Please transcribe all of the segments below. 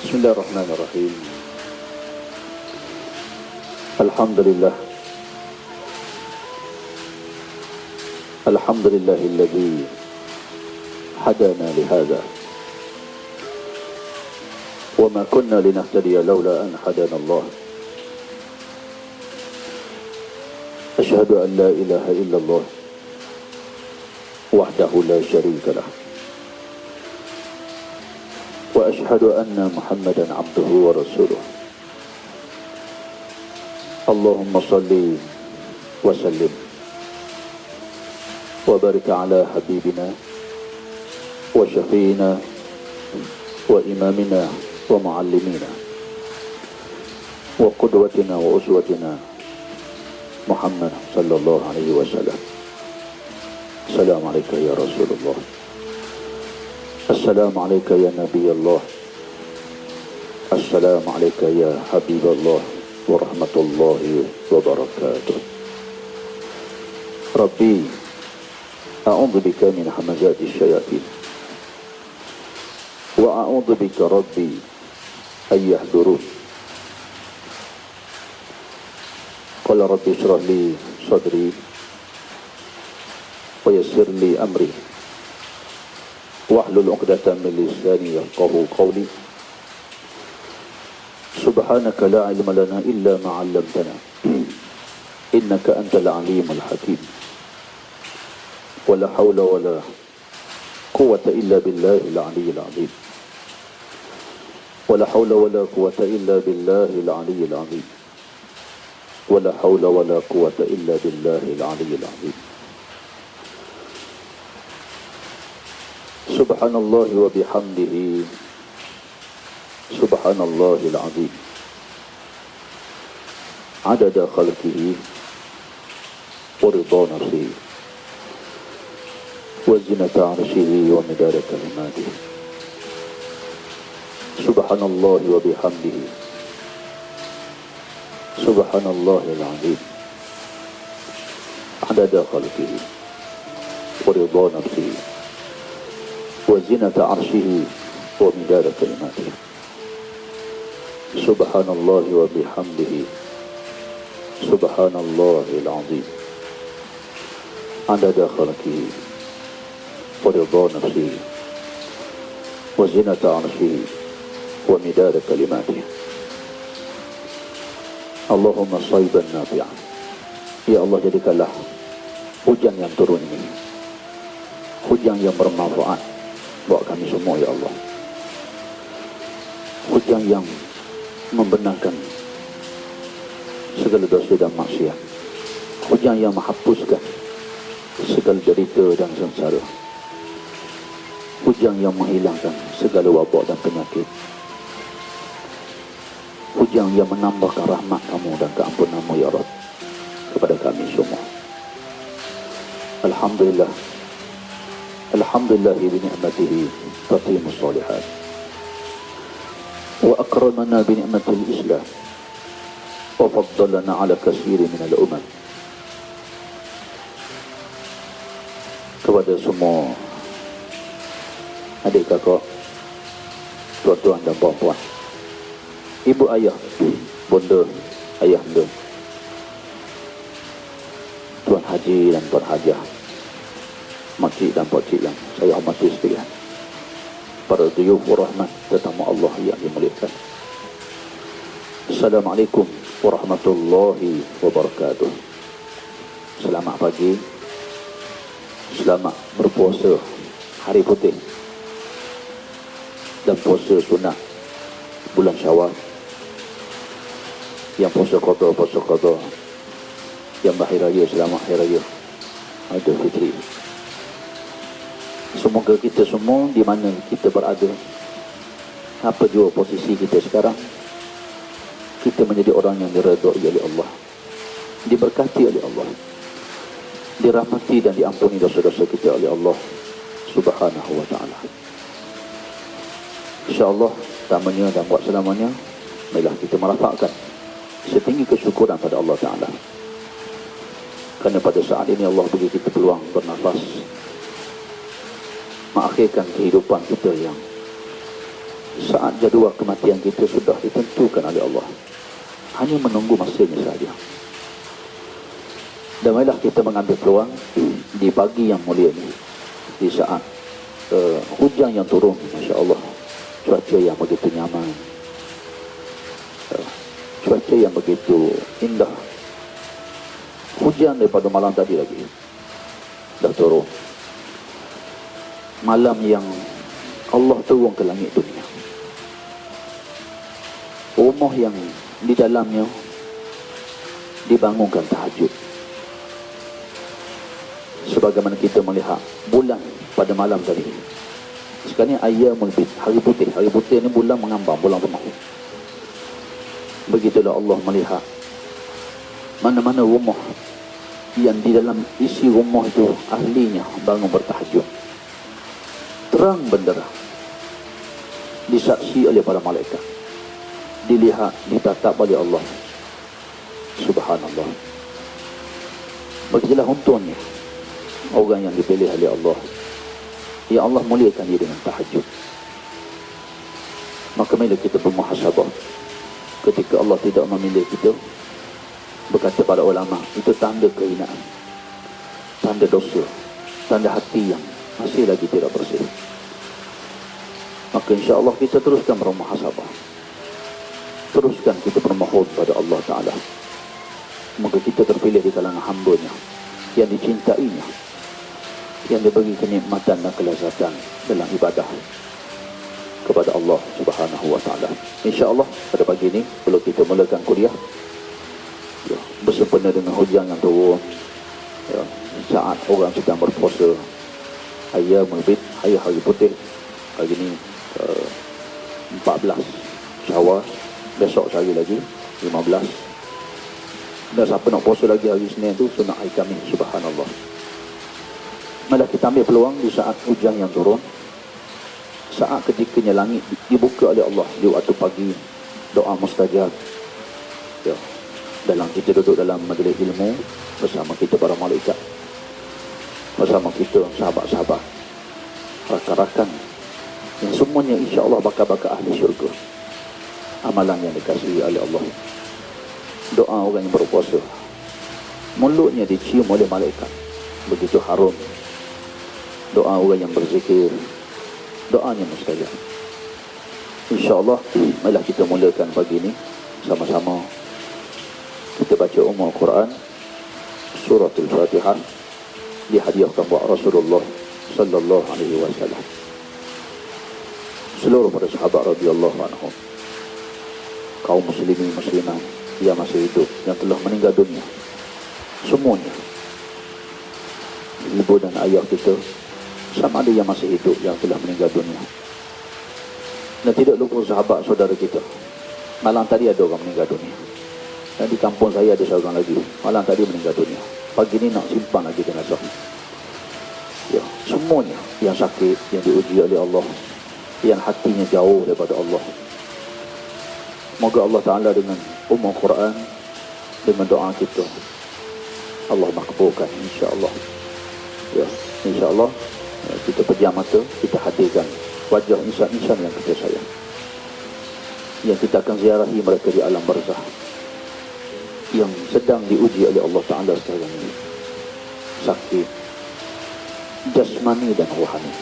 Bismillahirrahmanirrahim. Alhamdulillah. Alhamdulillahilladzi hadana lihada. Wa ma kunna linahtadiya laula an hadana Allah. Asyhadu an la ilaha illallah wahdahu la syarika lah. Wa asyhadu anna Muhammadan abduhu wa rasuluh. Allahumma salli wa sallim wa barik ala habibina wa syafiina wa imamina wa muallimina wa qudwatina wa uswatina Muhammad sallallahu alaihi wasallam. Assalamualaikum ya Rasulullah. Assalamualaikum ya Nabi Allah. Assalamualaikum ya Habib Allah wa rahmatullahi wa barakatuh. Rabbi a'udzu bika min hamazati syayatin wa a'udzu bika Rabbi ay yahdurun. Qala Rabbi shrah li sadri wa yassir li amri wahlul 'uqdatam min lisani yafqahu qawli. Subhanaka la ilma lana illa ma 'allamtana innaka antal alimul hakim. Wala haula wala quwwata illa billahil aliyyil azim. Wala haula wala quwwata illa billahil aliyyil azim. Wala haula wala quwwata illa billahil aliyyil azim. Subhanallah wa bihamdihi subhanallahil azim. Adada khalqihi wa ridha nafsihi wa zinata arshihi wa midada kalimatihi. Subhanallah wa bihamdihi subhanallahil azim. Adada khalqihi wa ridha nafsihi wa zinata arshihi wa midada kalimatihi. Subhanallah wa bihamdihi subhanallahil azim. Adada khalqihi wa ridha nafsihi wa zinata arshihi wa midada kalimatihi. Allahumma shayban nafi'an. Ya Allah, jadikanlah hujan yang turun ini hujan yang bermanfaat buat kami semua ya Allah. Hujan yang membenarkan segala dosa dan maksiat. Hujan yang menghapuskan segala derita dan sengsara. Hujan yang menghilangkan segala wabak dan penyakit. Hujan yang menambahkan rahmat kamu dan keampunanmu ya Rabb kepada kami semua. Alhamdulillah. Alhamdulillahi bini'matihi tatimus salihat. Wa akramana bini'matil Islam. Wa faddalana ala katsiri minal umam. Kepada semua adik kakak, tuan-tuan dan puan-puan, ibu ayah, bunda, ayah anda, tuan haji dan tuan hajah, makcik dan pakcik yang saya hormati sekalian, para duyuf rahmat tetamu Allah yang dimuliakan. Assalamualaikum warahmatullahi wabarakatuh. Selamat pagi. Selamat berpuasa hari putih dan puasa sunnah bulan Syawal. Yang puasa qada, yang berhari raya, selamat hari raya Aidil Fitri. Semoga kita semua di mana kita berada, apa jua posisi kita sekarang, kita menjadi orang yang diredai oleh Allah, diberkati oleh Allah, dirahmati dan diampuni dosa-dosa kita oleh Allah Subhanahu wa ta'ala. InsyaAllah tamanya dan buat selamanya, marilah kita merafakkan setinggi kesyukuran pada Allah Ta'ala. Kerana pada saat ini Allah bagi kita peluang bernafas, mengakhirkan kehidupan kita yang saat jadual kematian kita sudah ditentukan oleh Allah, hanya menunggu masanya saja. Dan marilah kita mengambil peluang di pagi yang mulia ini, di saat hujan yang turun, Masya Allah, cuaca yang begitu nyaman, cuaca yang begitu indah. Hujan daripada malam tadi lagi dah turun. Malam yang Allah turun ke langit dunia, rumah yang di dalamnya dibangunkan tahajud. Sebagaimana kita melihat bulan pada malam tadi. Sekarang ni ayyamul bid, hari putih. Hari putih ni bulan mengambang, bulan penuh. Begitulah Allah melihat mana-mana rumah yang di dalam isi rumah itu ahlinya bangun bertahajud. Terang benderang, disaksi oleh para malaikat, dilihat, ditatap oleh Allah. Subhanallah. Begitulah untungnya orang yang dipilih oleh Allah. Ya Allah muliakan dia dengan tahajud. Maka bila kita bermuhasabah, ketika Allah tidak memilih kita, berkata para ulama, itu tanda kehinaan, tanda dosa, tanda hati yang masih lagi tidak bersih. Maka insya Allah kita teruskan bermuhasabah, teruskan kita bermohon pada Allah Ta'ala. Maka kita terpilih di kalangan hamba-Nya yang dicintainya, yang diberi kenikmatan dan kelezatan dalam ibadah kepada Allah Subhanahu wa Ta'ala. InsyaAllah pada pagi ini perlu kita mulakan kuliah ya, bersempena dengan hujan yang turun ya, saat orang sedang berpuasa, ayyamul bid, hari putih. Hari ini 14 Syawal, besok sehari lagi 15. Dan siapa nak puasa lagi hari Senin tu sunat hari Khamis. Subhanallah. Malah kita ambil peluang di saat hujan yang turun, saat ketikanya langit dibuka oleh Allah di waktu pagi, doa mustajab ya, dalam kita duduk dalam majlis ilmu bersama kita para malaikat, bersama kita sahabat-sahabat, rakan-rakan yang semuanya insya Allah bakal-bakal ahli syurga. Amalan yang dikasihi oleh Allah, doa orang yang berpuasa, mulutnya dicium oleh malaikat, begitu harum. Doa orang yang berzikir, doanya mustajab. InsyaAllah, marilah kita mulakan pagi ini sama-sama. Kita baca Al-Quran, surah Al-Fatihah, dihadiahkan buat Rasulullah Sallallahu Alaihi Wasallam. Seluruh para sahabat radhiyallahu anhum, kaum muslimin muslimat yang masih hidup, yang telah meninggal dunia, semuanya, ibu dan ayah kita, sama ada yang masih hidup, yang telah meninggal dunia. Dan tidak lupa sahabat saudara kita. Malam tadi ada orang meninggal dunia. Dan di kampung saya ada seorang lagi, malam tadi meninggal dunia. Pagi ni nak simpan lagi jenazah. Ya, semuanya yang sakit, yang diuji oleh Allah, yang hatinya jauh daripada Allah. Moga Allah Ta'ala dengan Quran, dengan doa kita, Allah makbulkan insya-Allah. Ya, insya-Allah kita pejam mata, kita hadirkan wajah insan-insan yang kita sayang, yang kita akan ziarahi mereka di alam barzah, yang sedang diuji oleh Allah Ta'ala sekarang ini, sakit jasmani dan rohani.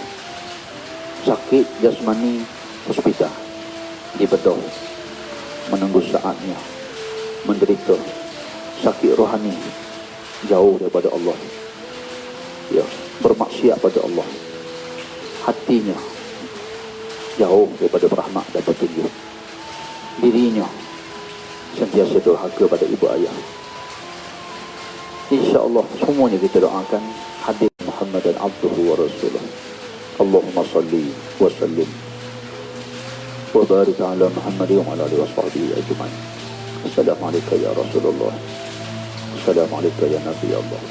Sakit jasmani hospital, di bedah, menunggu saatnya, menderita. Sakit rohani, jauh daripada Allah ya, bermaksiat pada Allah, hatinya jauh daripada rahmat dan petunjuk, dirinya sentiasa durhaka pada ibu ayah. InsyaAllah semuanya kita doakan hadir Muhammad dan abduhu wa rasuluh. Allahumma salli wa sallim wa barik ala Muhammad wa ala alihi wa sahbihi ajma'in. Assalamualaikum ya Rasulullah, Assalamualaikum ya Nabi Allah,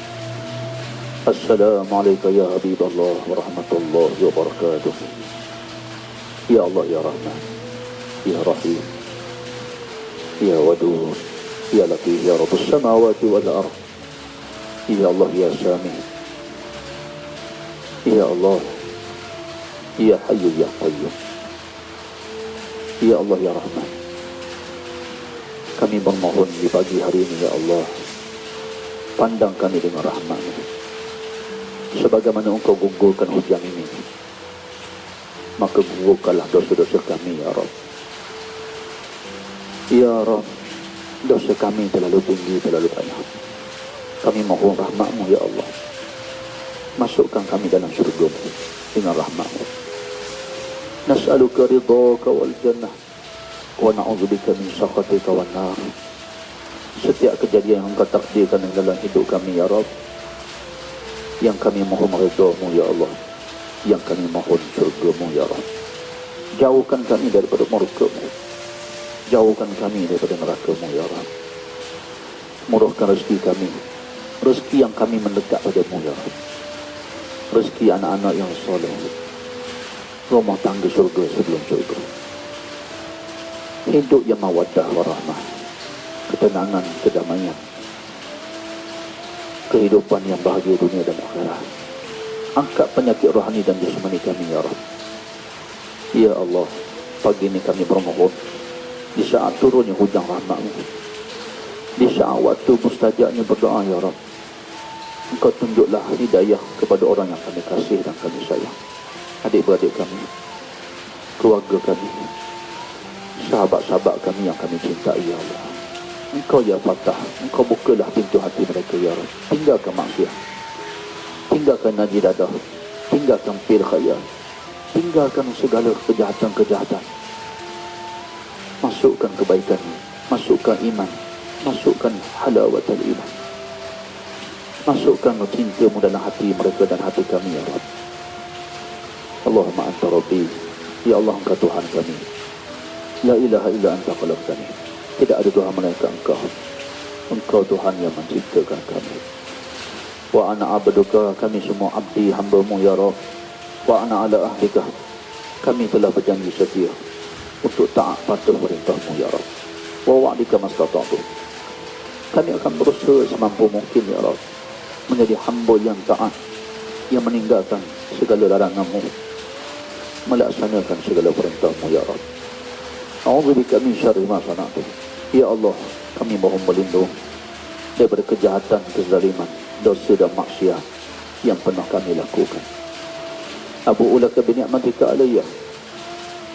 Assalamualaikum ya Habib Allah wa rahmatullahi wa barakatuh. Ya Allah ya Rahman, Ya Rahim, Ya Wadud, Ya Latif, Ya Rabbus samawati wal ardh. Ya Allah ya Sami, Ya Allah, Ya Hayyu Ya Qayyum. Ya Allah ya Rahman, kami memohon di pagi hari ini ya Allah, pandang kami dengan rahmat-Mu. Sebagaimana Engkau gugurkan hujan ini, maka gugurkanlah dosa-dosa kami ya Rabb. Ya Rabb, dosa kami terlalu tinggi, terlalu banyak. Kami mohon rahmat-Mu ya Allah. Masukkan kami dalam syurga-Mu dengan rahmat-Mu. Nas'aluka ridhaka wal jannah wa na'udzubika min sakhatika wan nar. Setiap kejadian yang Engkau takdirkan dalam hidup kami ya Rabb, yang kami mohon ridha-Mu ya Allah, yang kami mohon syurga-Mu ya Rabb. Jauhkan kami daripada murka-Mu, jauhkan kami daripada neraka-Mu ya Rabb. Murahkan rezeki kami, rezeki yang kami mendekat pada-Mu ya Rabb. Rezeki anak-anak yang soleh, rumah tangga syurga sebelum syurga, hidup yang mawaddah warahmah, ketenangan, kedamaian, kehidupan yang bahagia dunia dan akhirat. Angkat penyakit rohani dan jasmani kami ya Rabb. Ya Allah, pagi ini kami bermohon, di saat turunnya hujan rahmat-Mu, di saat waktu mustajabnya berdoa ya Rabb, Engkau tunjuklah hidayah kepada orang yang kami kasih dan kami sayang, adik-beradik kami, keluarga kami, sahabat-sahabat kami yang kami cintai ya Allah. Engkau ya Fatah, Engkau bukalah pintu hati mereka ya Rabb. Tinggalkan maksiat, tinggalkan najis dadah, tinggalkan pil khayal, tinggalkan segala kejahatan-kejahatan. Masukkan kebaikan, masukkan iman, masukkan halawatul iman, masukkan cinta-Mu dalam hati mereka dan hati kami ya Rabb. Allahumma anta rabbi, ya Allah Engkau Tuhan kami. La ilaha illa anta khalaqtani, tidak ada Tuhan melainkan Engkau. Engkau Tuhan yang menciptakan kami. Wa ana abduka, kami semua abdi hamba-Mu ya Rabb. Wa ana ala ahdika, kami telah berjanji setia untuk taat patuh perintah-Mu ya Rabb. Wa wa'dika mastata'tu, kami akan berusaha semampu mungkin ya Rabb menjadi hamba yang taat, yang meninggalkan segala larangan-Mu, melaksanakan segala perintah-Mu ya Rabb. A'udzubika min syarri ma sana'tu, ya Allah kami mohon berlindung daripada kejahatan, kezaliman, dosa dan maksiat yang pernah kami lakukan. Abu'u laka bi ni'matika alayya,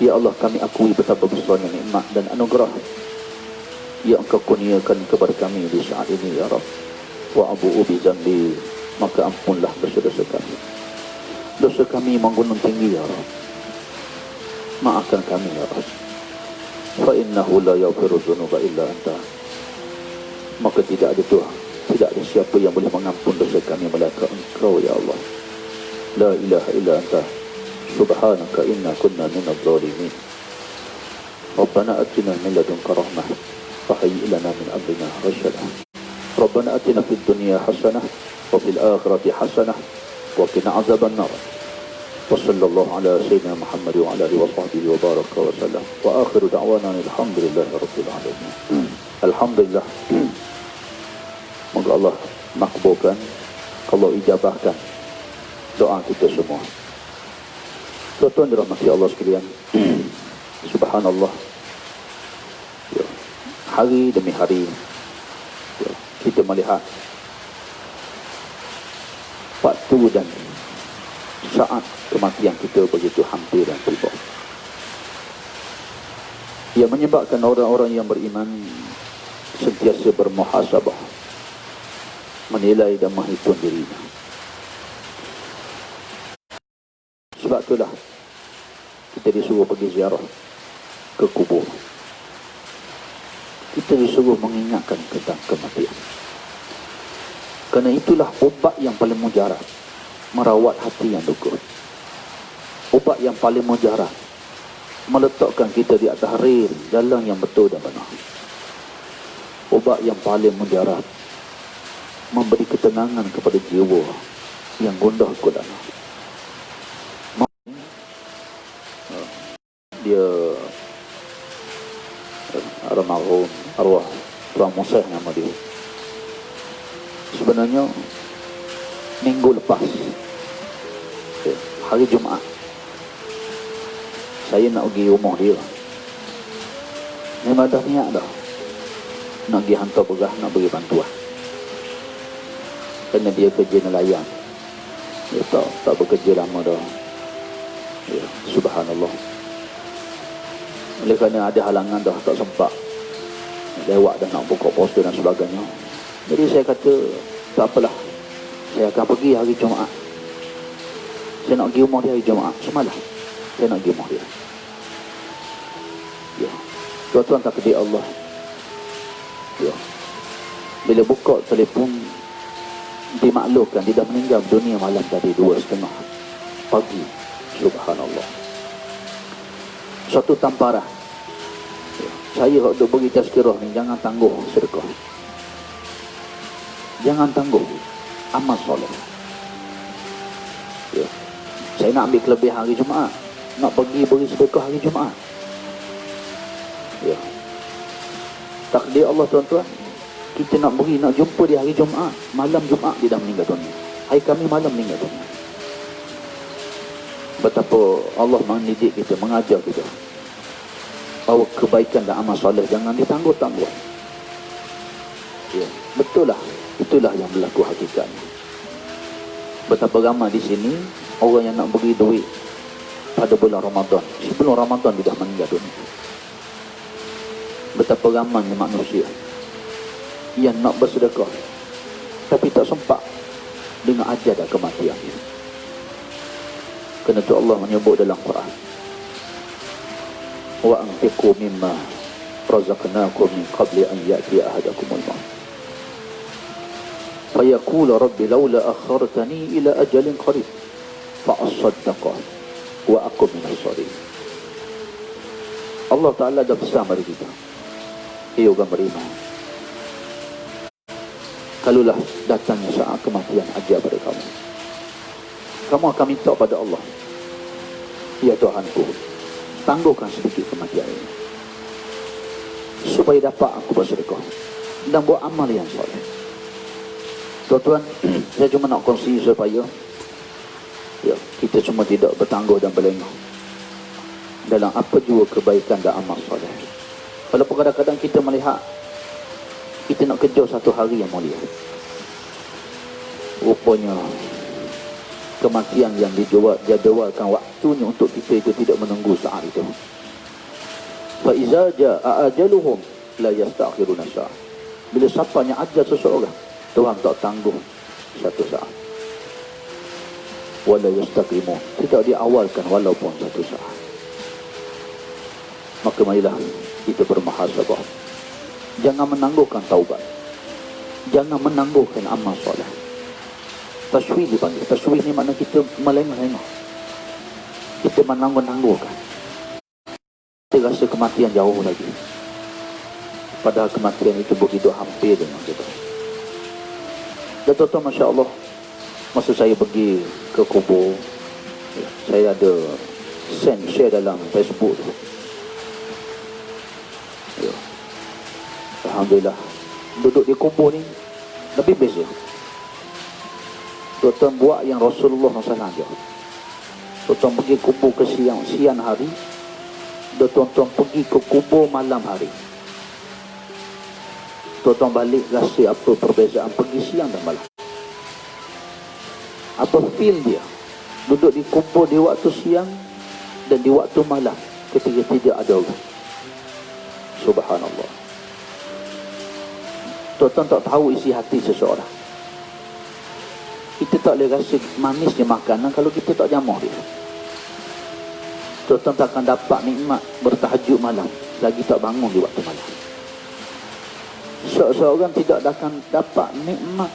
ya Allah kami akui betapa besarnya nikmat dan anugerah yang Engkau kurniakan kepada kami di saat ini ya Rabb. Wa abu'u bi dzambi, maka ampunlah dosa-dosa kami. Dosa kami menggunung tinggi ya Rabb, maafkan kami ya Rabb. Fa innahu la yaghfiru dzunuba illa anta, maka tidak ada Tuhan, tidak ada siapa yang boleh mengampun dosa kami melainkan Engkau ya Allah. La ilaha illa anta subhanaka inna kunna minadh dhalimin. Rabbana atina min ladunka rahmah wa hayyi lana min amrina rashada. Rabbana atina fid dunya hasanah wa fil akhirati hasanah wa qina azaban nar. Wa sallallahu ala sayyidina Muhammad wa ala alihi wa sahbihi wa baraka wa sallam. Wa akhiru da'wana alhamdulillahi rabbil alamin. Alhamdulillah. Moga Allah makbulkan, Allah ijabahkan doa kita semua. Tuan-tuan dirahmati Allah sekalian, subhanallah ya, hari demi hari ya, kita melihat waktu dan saat kematian kita begitu hampir dan tiba. Ia menyebabkan orang-orang yang beriman sentiasa bermuhasabah, menilai dan menghitung dirinya. Sebab itulah kita disuruh pergi ziarah ke kubur. Kita disuruh mengingatkan tentang kematian. Kerana itulah ubat yang paling mujarab merawat hati yang duka. Ubat yang paling mujarab meletakkan kita di atas rel jalan yang betul dan benar. Ubat yang paling mujarab memberi ketenangan kepada jiwa yang gundah gulana. Dia almarhum arwah Tuan Musa nama dia. Sebenarnya minggu lepas, hari Jumaat, saya nak pergi rumah dia. Memang dah niat dah nak pergi hantar pegah, nak bagi bantuan. Kerana dia kerja nelayan, dia tak bekerja lama dah. Ya, subhanallah. Oleh kerana ada halangan dah, tak sempat lewat dah nak buka poster dan sebagainya. Jadi saya kata tak apalah, saya akan pergi hari Jumaat. Saya nak pergi rumah dia hari Jumaat semalam. Saya nak pergi rumah dia. Ya, tuan-tuan takdir Allah. Ya, bila buka telefon dimaklumkan dia dah meninggal dunia malam tadi 2:30 pagi. Subhanallah. Suatu tamparan. Ya, saya kalau bagi tazkirah ni, jangan tangguh sedekah. Jangan tangguh amal soleh. Ya, saya nak ambil kelebihan hari Jumaat, nak pergi beri sedekah hari Jumaat. Ya, takdir Allah tuan-tuan, kita nak beri, nak jumpa di hari Jumaat. Malam Jumaat dia dah meninggal dunia. Hari kami malam meninggal dunia. Betapa Allah mendidik kita, mengajar kita bahawa kebaikan dan amal soleh jangan ditangguh-tangguh. Ya, betul lah. Itulah yang berlaku hakikatnya. Betapa ramai di sini orang yang nak beri duit pada bulan Ramadan. Sebelum Ramadan dia dah meninggal dunia. Betapa ramainya manusia yang nak bersedekah tapi tak sempat dengan ajal dan kematian. Kerana itu Allah menyebut dalam Quran, wa anfiqu mimma razaqnakum min qabli an ya'tiya ahadakumul maut fayaqula rabbi laula akhartani ila ajalin qarib fa asaddaqa wa akum minas salihin. Allah Ta'ala dah pesan pada kita, orang beriman, kalaulah datangnya saat kematian ajal pada kamu, kamu akan minta pada Allah, ya Tuhanku, tangguhkan sedikit kematian ini supaya dapat aku bersedekah dan buat amal yang soleh. Tuan-tuan, saya cuma nak kongsi supaya ya, kita semua tidak bertangguh dan berlengah dalam apa jua kebaikan dan amal soleh. Walaupun kadang-kadang kita melihat kita nak kejar satu hari yang mulia, rupanya kematian yang dijadualkan waktunya untuk kita itu tidak menunggu saat itu. Fa iza jaa ajaluhum la yastakhiruna sa'a. Bila sampainya ajal seseorang, Tuhan tak tangguh satu saat. Wala yastaqimun, tidak diawalkan walaupun satu saat. Maka marilah kita bermuhasabah. Jangan menangguhkan taubat, jangan menangguhkan amal soleh. Taswih dipanggil. Taswih ni makna kita melengah-lengah, kita menangguh-nangguhkan. Kita rasa kematian jauh lagi, padahal kematian itu begitu hampir dengan kita. Dan tuan-tuan, Masya Allah, masa saya pergi ke kubur, saya ada share dalam Facebook tu. Ya, alhamdulillah, duduk di kubur ni lebih beza. Tuan-tuan buat yang Rasulullah SAW ajar. Tuan-tuan pergi kubur ke siang hari, dan tuan-tuan pergi ke kubur malam hari. Tuan-tuan balik rasa apa perbezaan pergi siang dan malam. Apa feel dia duduk di kubur di waktu siang dan di waktu malam ketika tidak ada orang. Subhanallah. Tuan-tuan tak tahu isi hati seseorang. Kita tak boleh rasa manisnya makanan kalau kita tak jamah dia. Tuan-tuan tak akan dapat nikmat bertahajud malam lagi tak bangun di waktu malam. Seorang tidak akan dapat nikmat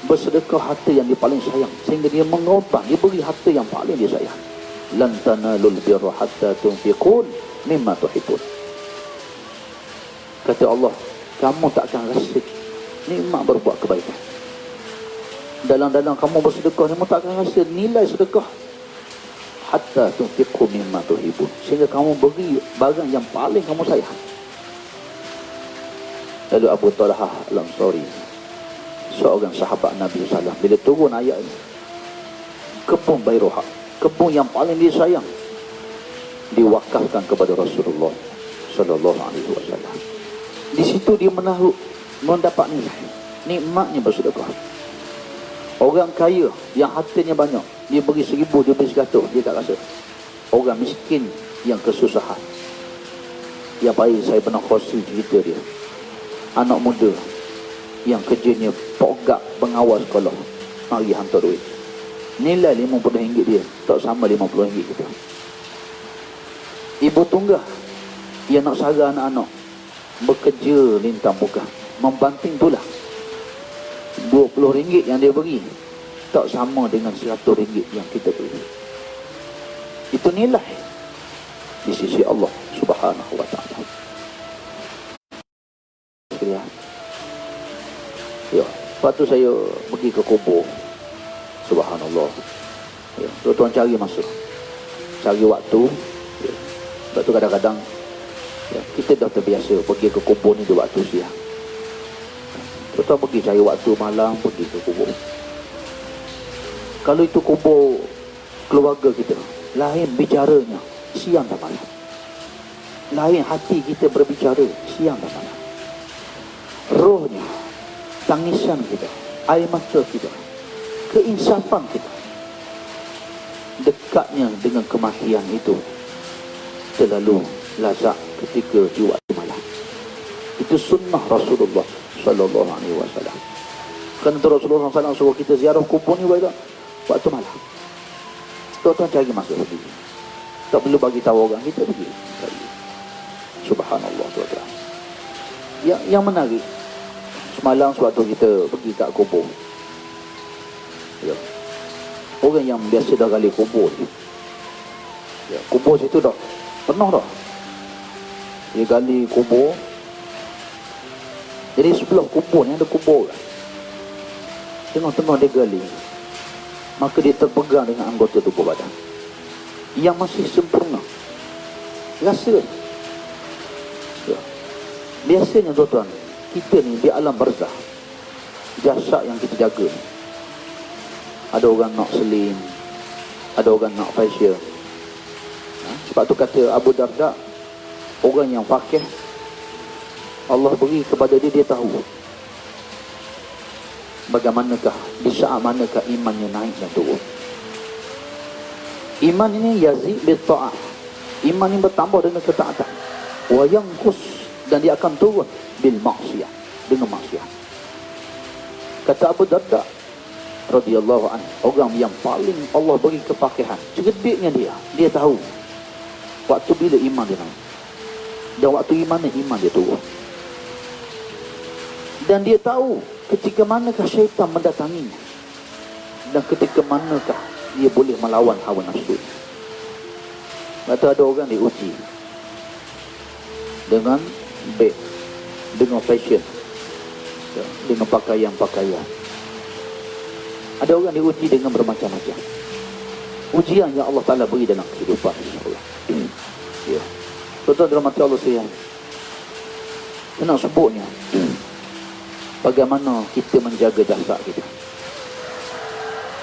bersedekah harta yang dia paling sayang, sehingga dia mengorban, dia beri harta yang paling dia sayang. Lan tanalul birra hatta tunfiqun mimma tuhibbun. Kata Allah, kamu tak akan rasa nikmat berbuat kebaikan. Dalam kamu bersedekah, kamu tak akan rasa nilai sedekah hatta tunfiqu mimma tuhibbun, sehingga kamu beri barang yang paling kamu sayang. Lalu Abu Talhah Al-Ansari, seorang sahabat Nabi SAW, bila turun ayat ini, kebun Bairuha, kebun yang paling disayang, diwakafkan kepada Rasulullah sallallahu alaihi wasallam. Di situ dia mendapat nilai. Nikmatnya bersedekah. Orang kaya yang hartanya banyak, dia beri 1,000, dia beri 100, dia tak rasa. Orang miskin yang kesusahan. Yang baik saya pernah kongsi cerita dia. Anak muda yang kerjanya pogak pengawal sekolah, mari hantar duit. Nilai RM50 dia tak sama RM50 kita. Ibu tunggal yang nak sara anak-anak, bekerja lintang muka, membanting pula. RM20 yang dia beri tak sama dengan RM100 yang kita beri. Itu nilai di sisi Allah Subhanahu wa ta'ala. Ya, lepas tu saya pergi ke kubur. Subhanallah. Ya, tuan-tuan cari masa, cari waktu. Ya. Sebab tu kadang-kadang ya, kita dah terbiasa pergi ke kubur ni di waktu siang. Tuan-tuan pergi cari waktu malam, pergi ke kubur. Kalau itu kubur keluarga kita, lain bicaranya siang dan malam. Lain hati kita berbicara siang dan malam. Rohnya, tangisan kita, air mata kita, keinsafan kita, dekatnya dengan kematian itu terlalu lazat ketika di waktu malam. Itu sunnah Rasulullah sallallahu alaihi wasallam. Kan Rasulullah SAW suruh kita ziarah kubur ni waktu malam. Tuan-tuan cari masa pergi. Tak perlu bagi tahu orang, kita pergi. Subhanallah tuan-tuan. Yang menarik, semalam suatu kita pergi kat kubur. Ya. Orang yang biasa dah gali kubur ni. Ya, kubur situ dah penuh dah. Dia gali kubur. Jadi sebelah kubur ni ada kubur kan. Tengah-tengah dia gali, maka dia terpegang dengan anggota tubuh badan yang masih sempurna. Rasa ya. Biasanya tuan-tuan, kita ni di alam barzah, jasad yang kita jaga ni, ada orang nak selim, ada orang nak facial. Sebab tu kata Abu Darda, orang yang fakih, Allah beri kepada dia, dia tahu bagaimanakah, di saat manakah imannya naik dan turun. Iman ini yazid bil ta'ah. Iman ini bertambah dengan ketaatan. Wa yanqus, dan dia akan turun bil maksiyah, dengan maksiat. Kata Abu Darda radhiyallahu anhu, orang yang paling Allah beri kefakihan, cerdiknya dia tahu waktu bila iman dia naik dan waktu iman dia turun. Dan dia tahu ketika manakah syaitan mendatanginya dan ketika manakah dia boleh melawan hawa nafsu. Kata ada orang diuji dengan bed, dengan fashion, dengan pakaian-pakaian. Ada orang diuji dengan bermacam-macam ujian yang Allah Ta'ala beri dalam kehidupan. Ya. Tuan-tuan dalam hati Allah sayang, saya nak sebutnya bagaimana kita menjaga jasad kita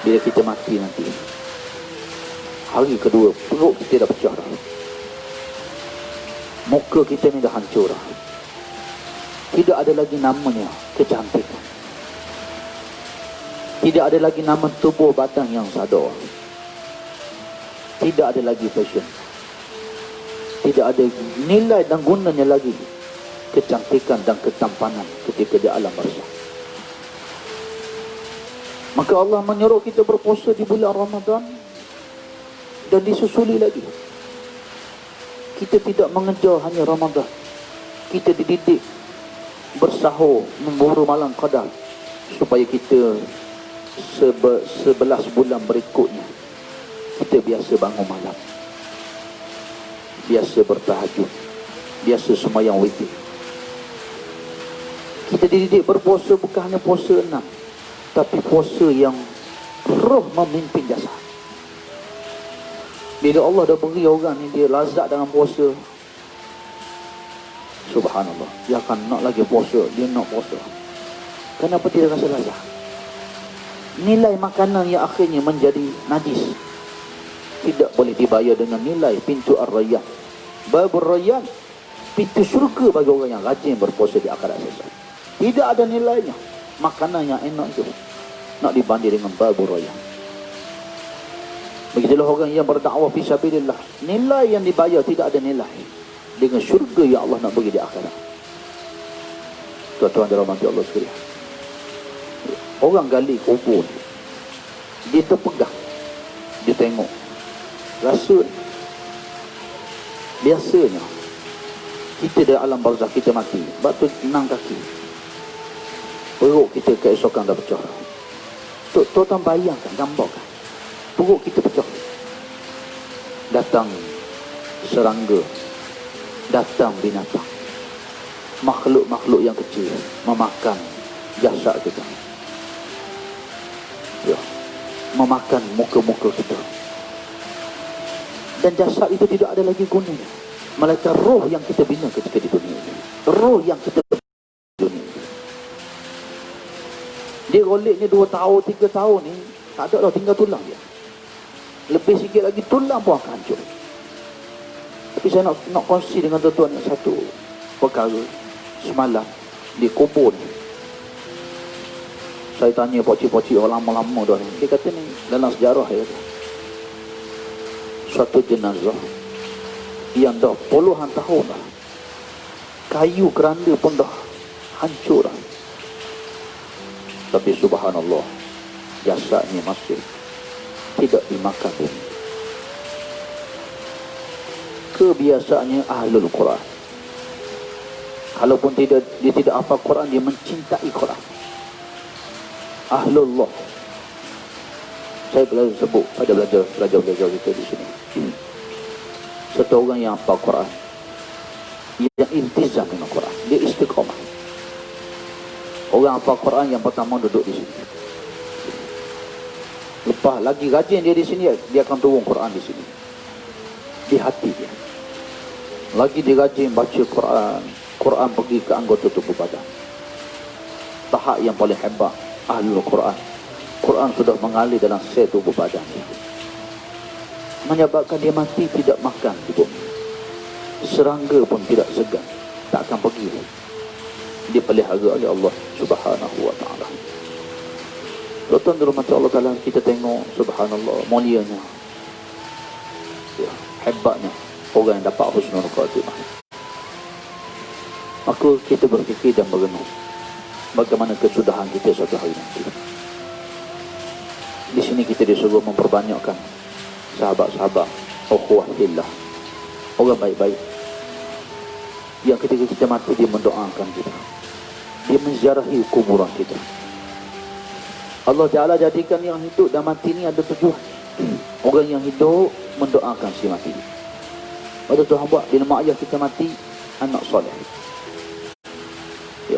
bila kita mati nanti. Hari kedua, perut kita dah pecah dah, muka kita ni dah hancur dah. Tidak ada lagi namanya kecantikan, tidak ada lagi nama tubuh badan yang sadar, tidak ada lagi fashion, tidak ada nilai dan gunanya lagi kecantikan dan ketampanan ketika di alam barzah. Maka Allah menyuruh kita berpuasa di bulan Ramadan dan disusuli lagi. Kita tidak mengejar hanya Ramadan. Kita dididik bersahur, memburu malam qadar supaya kita 11 bulan berikutnya kita biasa bangun malam, biasa bertahajud, biasa sembahyang witir. Kita dididik berpuasa bukan hanya puasa 6, tapi puasa yang roh memimpin jasad. Bila Allah dah beri orang ni, dia lazat dengan puasa, subhanallah, dia akan nak lagi puasa, dia nak puasa. Kenapa dia rasa lazat? Nilai makanan yang akhirnya menjadi najis tidak boleh dibayar dengan nilai pintu Ar-Rayyan. Babur Rayyan pintu syurga bagi orang yang rajin berpuasa di akhirat selesai. Tidak ada nilainya. Makanan yang enak itu nak dibanding dengan babu raya. Begitulah orang yang berdakwah fi sabilillah. Nilai yang dibayar tidak ada nilai dengan syurga yang Allah nak bagi di akhirat. Tuan-tuan dirahmati Allah sekalian. Orang gali kubur, dia terpegang, dia tengok, rasa biasanya kita di alam barzakh kita mati, batu enam kaki, perut kita keesokan dah pecah. Tuan-tuan bayangkan, gambarkan, perut kita pecah, datang serangga, datang binatang, makhluk-makhluk yang kecil memakan jasad kita, ya, memakan muka-muka kita, dan jasad itu tidak ada lagi gunanya, melainkan roh yang kita bina ketika di dunia ini, roh yang kita bina di dunia ini. Dia golek ni 2 tahun 3 tahun ni tak ada dah, tinggal tulang dia, lebih sikit lagi tulang pun akan hancur. Tapi saya nak kongsi dengan tuan-tuan yang satu perkara. Semalam di kubur ni, saya tanya pocik-pocik orang lama-lama dah ni, dia kata ni dalam sejarah, dia kata suatu jenazah yang dah puluhan tahun dah, kayu keranda pun dah hancur dah, tapi subhanallah jasadnya masih tidak dimakan bumi. Kebiasaannya ahlul Quran, kalaupun dia tidak hafal Quran, dia mencintai Quran. Ahlullah. Saya pernah sebut pada belajar kita di sini. Satu orang yang hafal Quran, yang iltizam dengan Quran, dia istiqamah. Orang hafal Quran yang pertama duduk di sini. Lepas lagi rajin dia di sini, dia akan turun Quran di sini, di hati dia. Lagi dia rajin baca Quran pergi ke anggota tubuh badan. Tahap yang paling hebat ahlul Quran, Quran sudah mengalir dalam sel tubuh badan dia, menyebabkan dia mati tidak makan di bumi. Serangga pun tidak segan, tak akan pergi. Dipelihara oleh Allah Subhanahu wa ta'ala. Tuan-tuan dirahmati Allah Ta'ala, kita tengok subhanallah mulianya, ya, hebatnya orang yang dapat husnul khatimah. Maka kita berfikir dan merenung bagaimana kesudahan kita suatu hari nanti. Di sini kita disuruh memperbanyakkan sahabat-sahabat, ukhuwah fillah, orang baik-baik yang ketika kita mati dia mendoakan kita, dia menziarahi kuburan kita. Allah Ta'ala jadikan yang hidup dan mati ni ada tujuan. Orang yang hidup mendoakan si mati. Pada Tuhan buat bila mak ayah kita mati, anak soleh. Ya.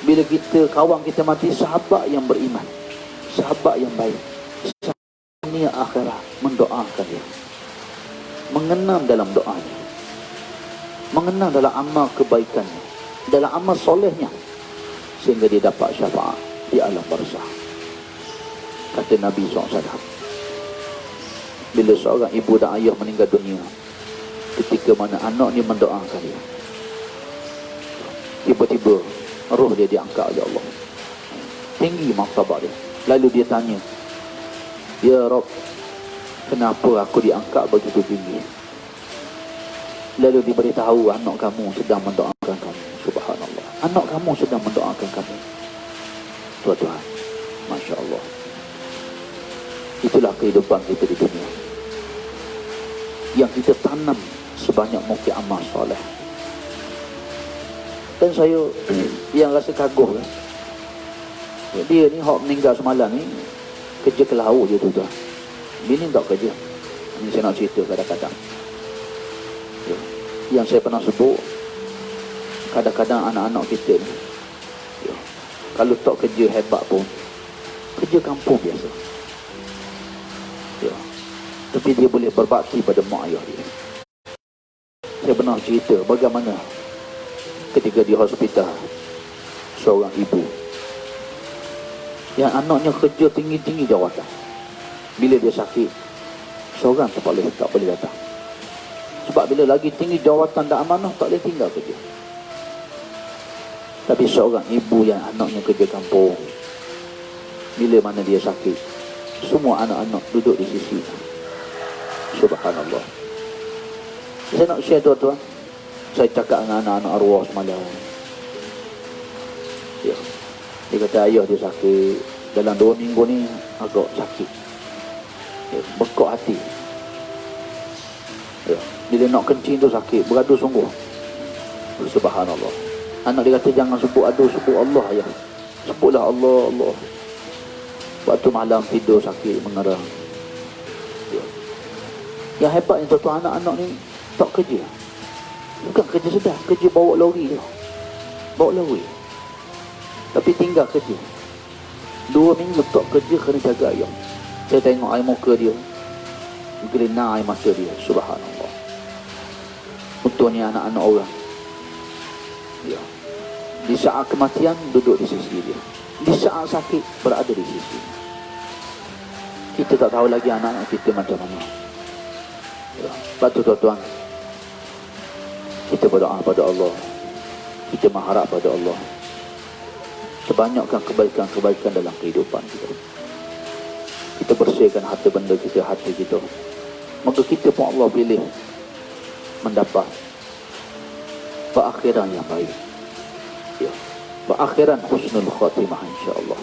Bila kita kawan kita mati, sahabat yang beriman, sahabat yang baik, sahabat dunia akhirat, mendoakan dia, mengenang dalam doanya, mengenang dalam amal kebaikannya, dalam amal solehnya, sehingga dia dapat syafaat di alam barzakh. Kata Nabi SAW, bila seorang ibu dan ayah meninggal dunia, ketika mana anaknya mendoakan dia, tiba-tiba roh dia diangkat oleh Allah, tinggi martabat dia. Lalu dia tanya, ya Rabb, kenapa aku diangkat begitu tinggi? Lalu diberitahu anak kamu sedang mendoakan kamu. Subhanallah, anak kamu sedang mendoakan kamu. Tuan-tuan, Masya Allah, itulah kehidupan kita di dunia, yang kita tanam sebanyak mungkin amal soleh. Dan saya yang rasa kagum kan, dia ni hak meninggal semalam ni kerja ke laut je tu. Bini tak kerja. Ini saya nak cerita kadang-kadang, ya, yang saya pernah sebut, kadang-kadang anak-anak kita ni, ya, kalau tak kerja hebat pun, kerja kampung biasa, ya, tapi dia boleh berbakti pada mak ayah dia. Saya pernah cerita bagaimana ketika di hospital, seorang ibu yang anaknya kerja tinggi-tinggi jawatan, bila dia sakit, seorang tak boleh datang. Sebab bila lagi tinggi jawatan dan amanah, tak boleh tinggal kerja. Tapi seorang ibu yang anaknya kerja kampung, bila mana dia sakit, semua anak-anak duduk di sisi. Subhanallah. Saya nak share tuan-tuan, saya cakap dengan anak-anak arwah semalam. Ya. Dia kata ayah dia sakit, dalam 2 minggu ni agak sakit. Ya, bekok hati. Ya. Bila nak kencing tu sakit, beradu sungguh. Subhanallah. Anak dia kata jangan sebut aduh, sebut Allah ayah. Sebutlah Allah, Allah. Waktu malam tidur sakit, mengerang. Ya. Yang hebatnya tuan-tuan, anak-anak ni tak kerja. Bukan kerja sedar, kerja bawa lori je. Bawa lori. Tapi tinggal kerja. 2 minggu tak kerja kerana jaga ayam. Saya tengok air muka dia, gelina air mata dia. Subhanallah. Untungnya anak-anak orang. Ya. Di saat kematian duduk di sisi dia. Di saat sakit berada di sisi. Kita tak tahu lagi anak-anak kita macam mana. Ya. Lepas tu tuan-tuan, kita berdoa pada Allah. Kita mengharap pada Allah. Sebanyakkan kebaikan-kebaikan dalam kehidupan kita. Kita bersihkan harta benda kita, hati kita. Maka kita pun Allah pilih mendapat berakhiran yang baik. Ya. Berakhiran husnul khatimah insya-Allah.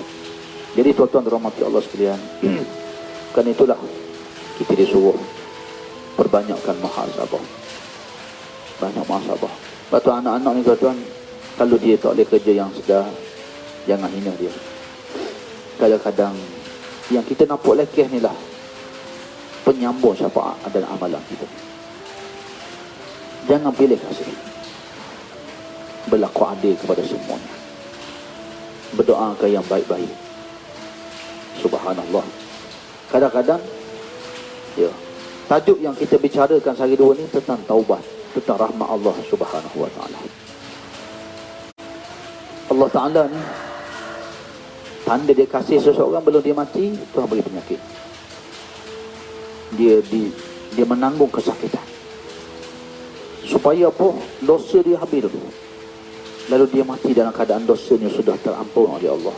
Jadi tuan-tuan dirahmati Allah sekalian, kan itulah kita disuruh perbanyakkan muhasabah. Banyak muhasabah. Lepas tu anak-anak ni tuan-tuan, kalau dia tak boleh kerja yang sedar, jangan hina dia. Kadang-kadang yang kita nampak lekeh ni lah penyambung syafaat dan amalan kita. Jangan pilih kasih. Berlaku adil kepada semuanya. Berdoakan yang baik-baik. Subhanallah. Kadang-kadang ya, tajuk yang kita bicarakan sehari dua ni tentang taubat, tentang rahmat Allah Subhanahu wa taala. Allah Taala ni tanda dia kasih seseorang belum dia mati, Tuhan beri penyakit. Dia menanggung kesakitan. Supaya apa? Dosa dia habis dulu. Lalu dia mati dalam keadaan dosanya sudah terampun oleh Allah.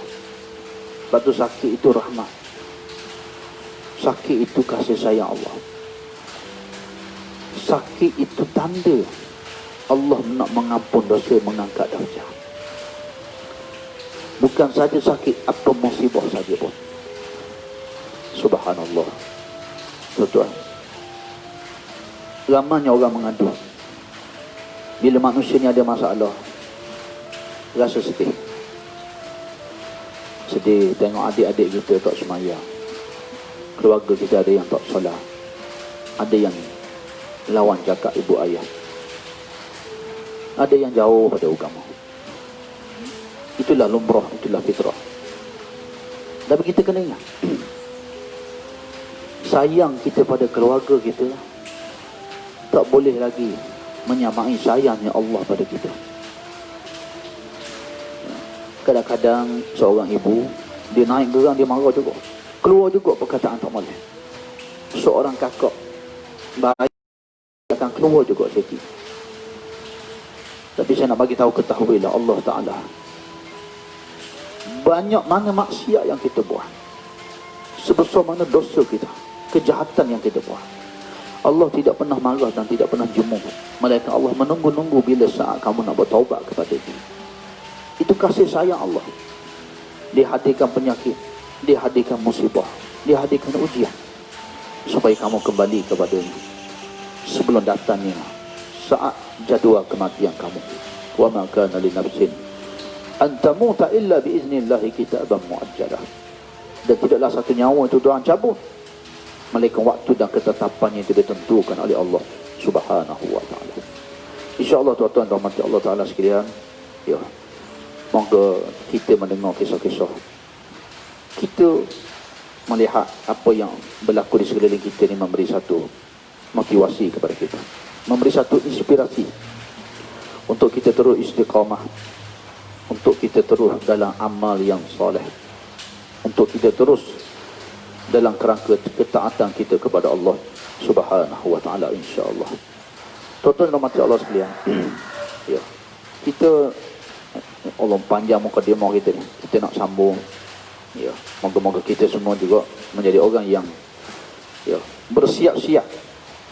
Sebab tu sakit itu rahmat. Sakit itu kasih sayang Allah. Sakit itu tanda Allah nak mengampun dosa, mengangkat darjah. Bukan saja sakit, apa musibah saja pun. Subhanallah. Tuan-tuan, ramainya orang mengadu. Bila manusia ni ada masalah, rasa sedih. Sedih tengok adik-adik kita tak semayang, keluarga kita ada yang tak solat, ada yang lawan cakap ibu ayah, ada yang jauh pada agama. Itulah lumrah, itulah fitrah. Tapi kita kena ingat, sayang kita pada keluarga kita tak boleh lagi menyamai sayangnya Allah pada kita. Kadang-kadang seorang ibu, dia naik gerang, dia marah juga, keluar juga perkataan tak boleh. Seorang kakak bayi akan keluar juga sikit. Tapi saya nak bagi tahu, ketahuilah Allah Ta'ala banyak mana maksiat yang kita buat, sebesar mana dosa kita, kejahatan yang kita buat, Allah tidak pernah marah dan tidak pernah jemu. Malaikat Allah menunggu-nunggu bila saat kamu nak bertaubat kepada Dia. Itu kasih sayang Allah. Dia hadirkan penyakit, Dia hadirkan musibah, Dia hadirkan ujian, supaya kamu kembali kepada-Nya sebelum datangnya saat jadual kematian kamu. Wa ma kana li nafsin an tamuta illa bi iznillah kitaban muajjalah. Dan tidaklah satu nyawa itu Tuhan cabut melainkan waktu dan ketetapan yang ditentukan oleh Allah Subhanahu wa taala. Insya-Allah tuan-tuan rahmati Allah Taala sekalian, ya, moga kita mendengar kisah-kisah, kita melihat apa yang berlaku di sekeliling kita ni memberi satu motivasi kepada kita, memberi satu inspirasi untuk kita terus istiqamah, untuk kita terus dalam amal yang soleh, untuk kita terus dalam kerangka ketaatan kita kepada Allah Subhanahu wa taala insya-Allah. Tuan-tuan dan rahmati Allah sekalian. Ya. Kita Allah panjang mukadimah kita ni. Kita nak sambung. Ya. Moga-moga kita semua juga menjadi orang yang bersiap-siap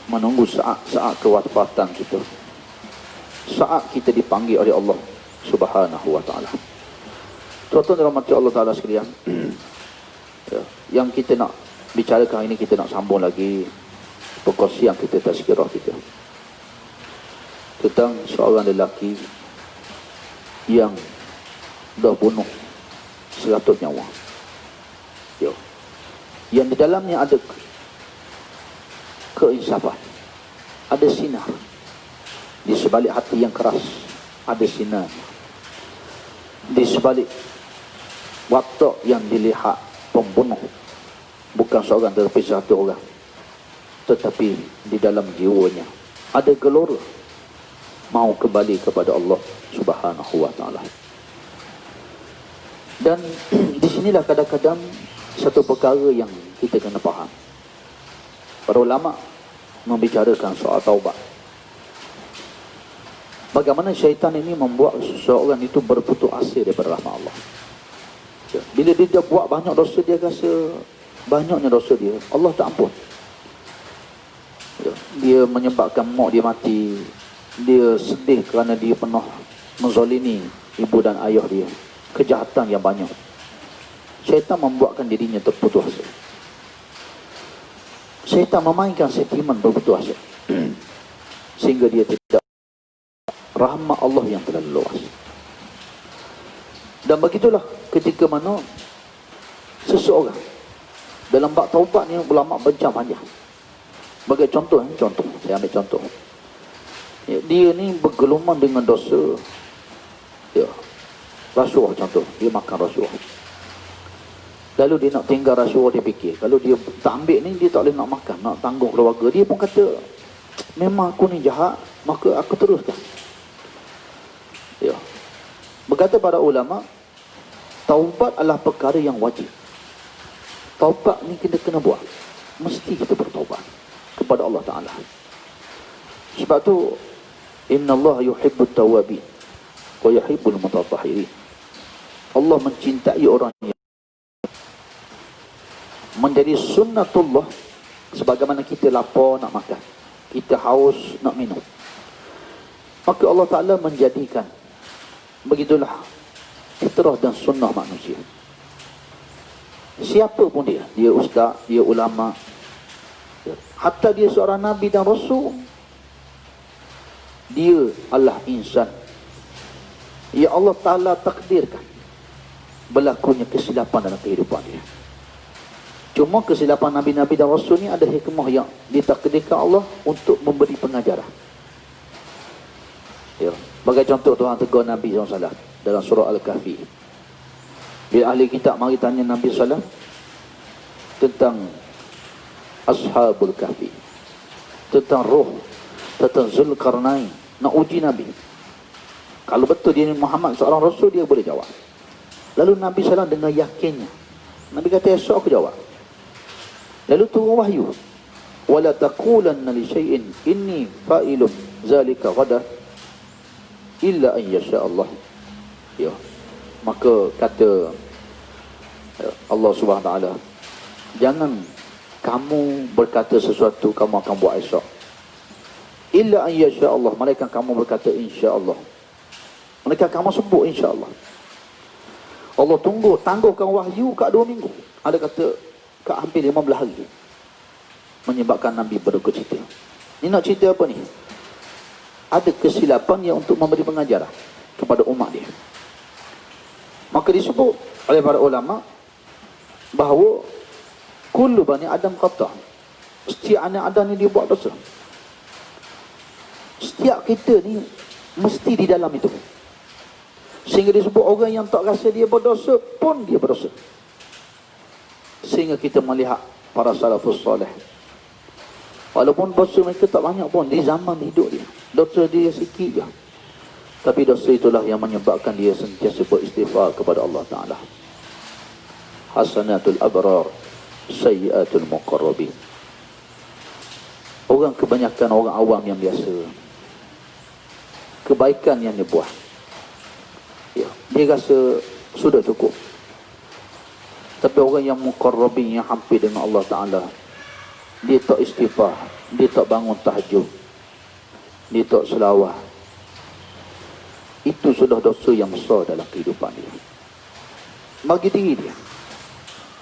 menunggu saat kewafatan kita. Saat kita dipanggil oleh Allah Subhanahu wa taala. Tuan-tuan dan rahmati Allah taala sekalian. Ya. Yang kita nak bicarakan ini, kita nak sambung lagi perkongsian kita, tazkirah kita tentang seorang lelaki yang dah bunuh 100 nyawa. Ya. Yang di dalamnya ada keinsafan, ada sinar. Di sebalik hati yang keras ada sinar. Di sebalik watak yang dilihat pembunuh bukan seorang tetapi satu orang, tetapi di dalam jiwanya ada gelora mau kembali kepada Allah Subhanahu wa taala. Dan di sinilah kadang-kadang satu perkara yang kita kena faham. Para ulama membicarakan soal taubat. Bagaimana syaitan ini membuat seseorang itu berputus asa daripada rahmat Allah. Bila dia buat banyak dosa, dia rasa banyaknya dosa dia, Allah tak ampun. Dia menyebabkan mak dia mati. Dia sedih kerana dia pernah menzalimi ibu dan ayah dia. Kejahatan yang banyak. Syaitan membuatkan dirinya terputus asa. Syaitan memainkan sentimen berputus asa. Sehingga dia tidak rahmat Allah yang terlalu luas. Dan begitulah ketika mana seseorang dalam bab taubat ni, ulama bincang panjang. Sebagai contoh, saya ambil contoh. Ya, dia ni bergelumang dengan dosa. Ya, rasuah contoh, dia makan rasuah. Lalu dia nak tinggal rasuah, dia fikir kalau dia tak ambil ni, dia tak boleh nak makan, nak tanggung keluarga. Dia pun kata, memang aku ni jahat, maka aku teruskan. Ya. Berkata para ulama, taubat adalah perkara yang wajib. Taubat ni kita kena buat. Mesti kita bertaubat kepada Allah Ta'ala. Sebab tu, Inna Allah yuhibbut tawabin wa yuhibbul mutatahhirin. Allah mencintai orang yang menjadi sunnatullah. Sebagaimana kita lapar nak makan, kita haus nak minum, maka Allah Ta'ala menjadikan begitulah fitrah dan sunnah manusia. Siapa pun dia ustaz, dia ulama, hatta dia seorang nabi dan rasul, dia adalah insan. Ya Allah Ta'ala takdirkan berlakunya kesilapan dalam kehidupan dia. Cuma kesilapan nabi-nabi dan rasul ni ada hikmah yang ditakdirkan Allah untuk memberi pengajaran. Ya, sebagai contoh Tuhan tegur Nabi SAW dalam surah Al-Kahfi. Bila ahli kitab mari tanya Nabi SAW tentang Ashabul Kahfi, tentang roh, tentang Zulkarnain, nak uji Nabi. Kalau betul dia Muhammad seorang rasul, dia boleh jawab. Lalu Nabi SAW dengan yakinnya, Nabi kata, esok aku jawab. Lalu turun wahyu, wala taqulanna li syai'in inni fa'ilun zalika ghadan illa an yasha Allah. Ya. Maka kata Allah Subhanahu Wa Taala, jangan kamu berkata sesuatu kamu akan buat esok, illa an yasha Allah, malaikat kamu berkata insya-Allah, malaikat kamu sebut insya-Allah. Allah tangguhkan wahyu kat 2 minggu. Ada kata kat hampir 15 hari, menyebabkan Nabi berduka cita. Ni nak cerita apa ni? Ada kesilapan yang untuk memberi pengajaran kepada umat dia. Maka disebut oleh para ulama bahawa kullu bani Adam khata'. Setiap anak Adam ni dia buat dosa. Setiap kita ni mesti di dalam itu. Sehingga disebut orang yang tak rasa dia berdosa pun dia berdosa. Sehingga kita melihat para salafus soleh, walaupun dosa mereka tak banyak pun di zaman hidup dia, dosa dia sikit je, tapi dosa itulah yang menyebabkan dia sentiasa beristighfar kepada Allah Ta'ala. Hasanatul abrar, sayyiatul muqarrabin. Orang kebanyakan orang awam yang biasa, kebaikan yang dia buat. Ya, dia rasa sudah cukup. Tapi orang yang muqarrabin, yang hampir dengan Allah Ta'ala, dia tak istighfar, dia tak bangun tahajud, dia tak selawat, itu sudah dosa yang besar dalam kehidupan dia, bagi diri dia.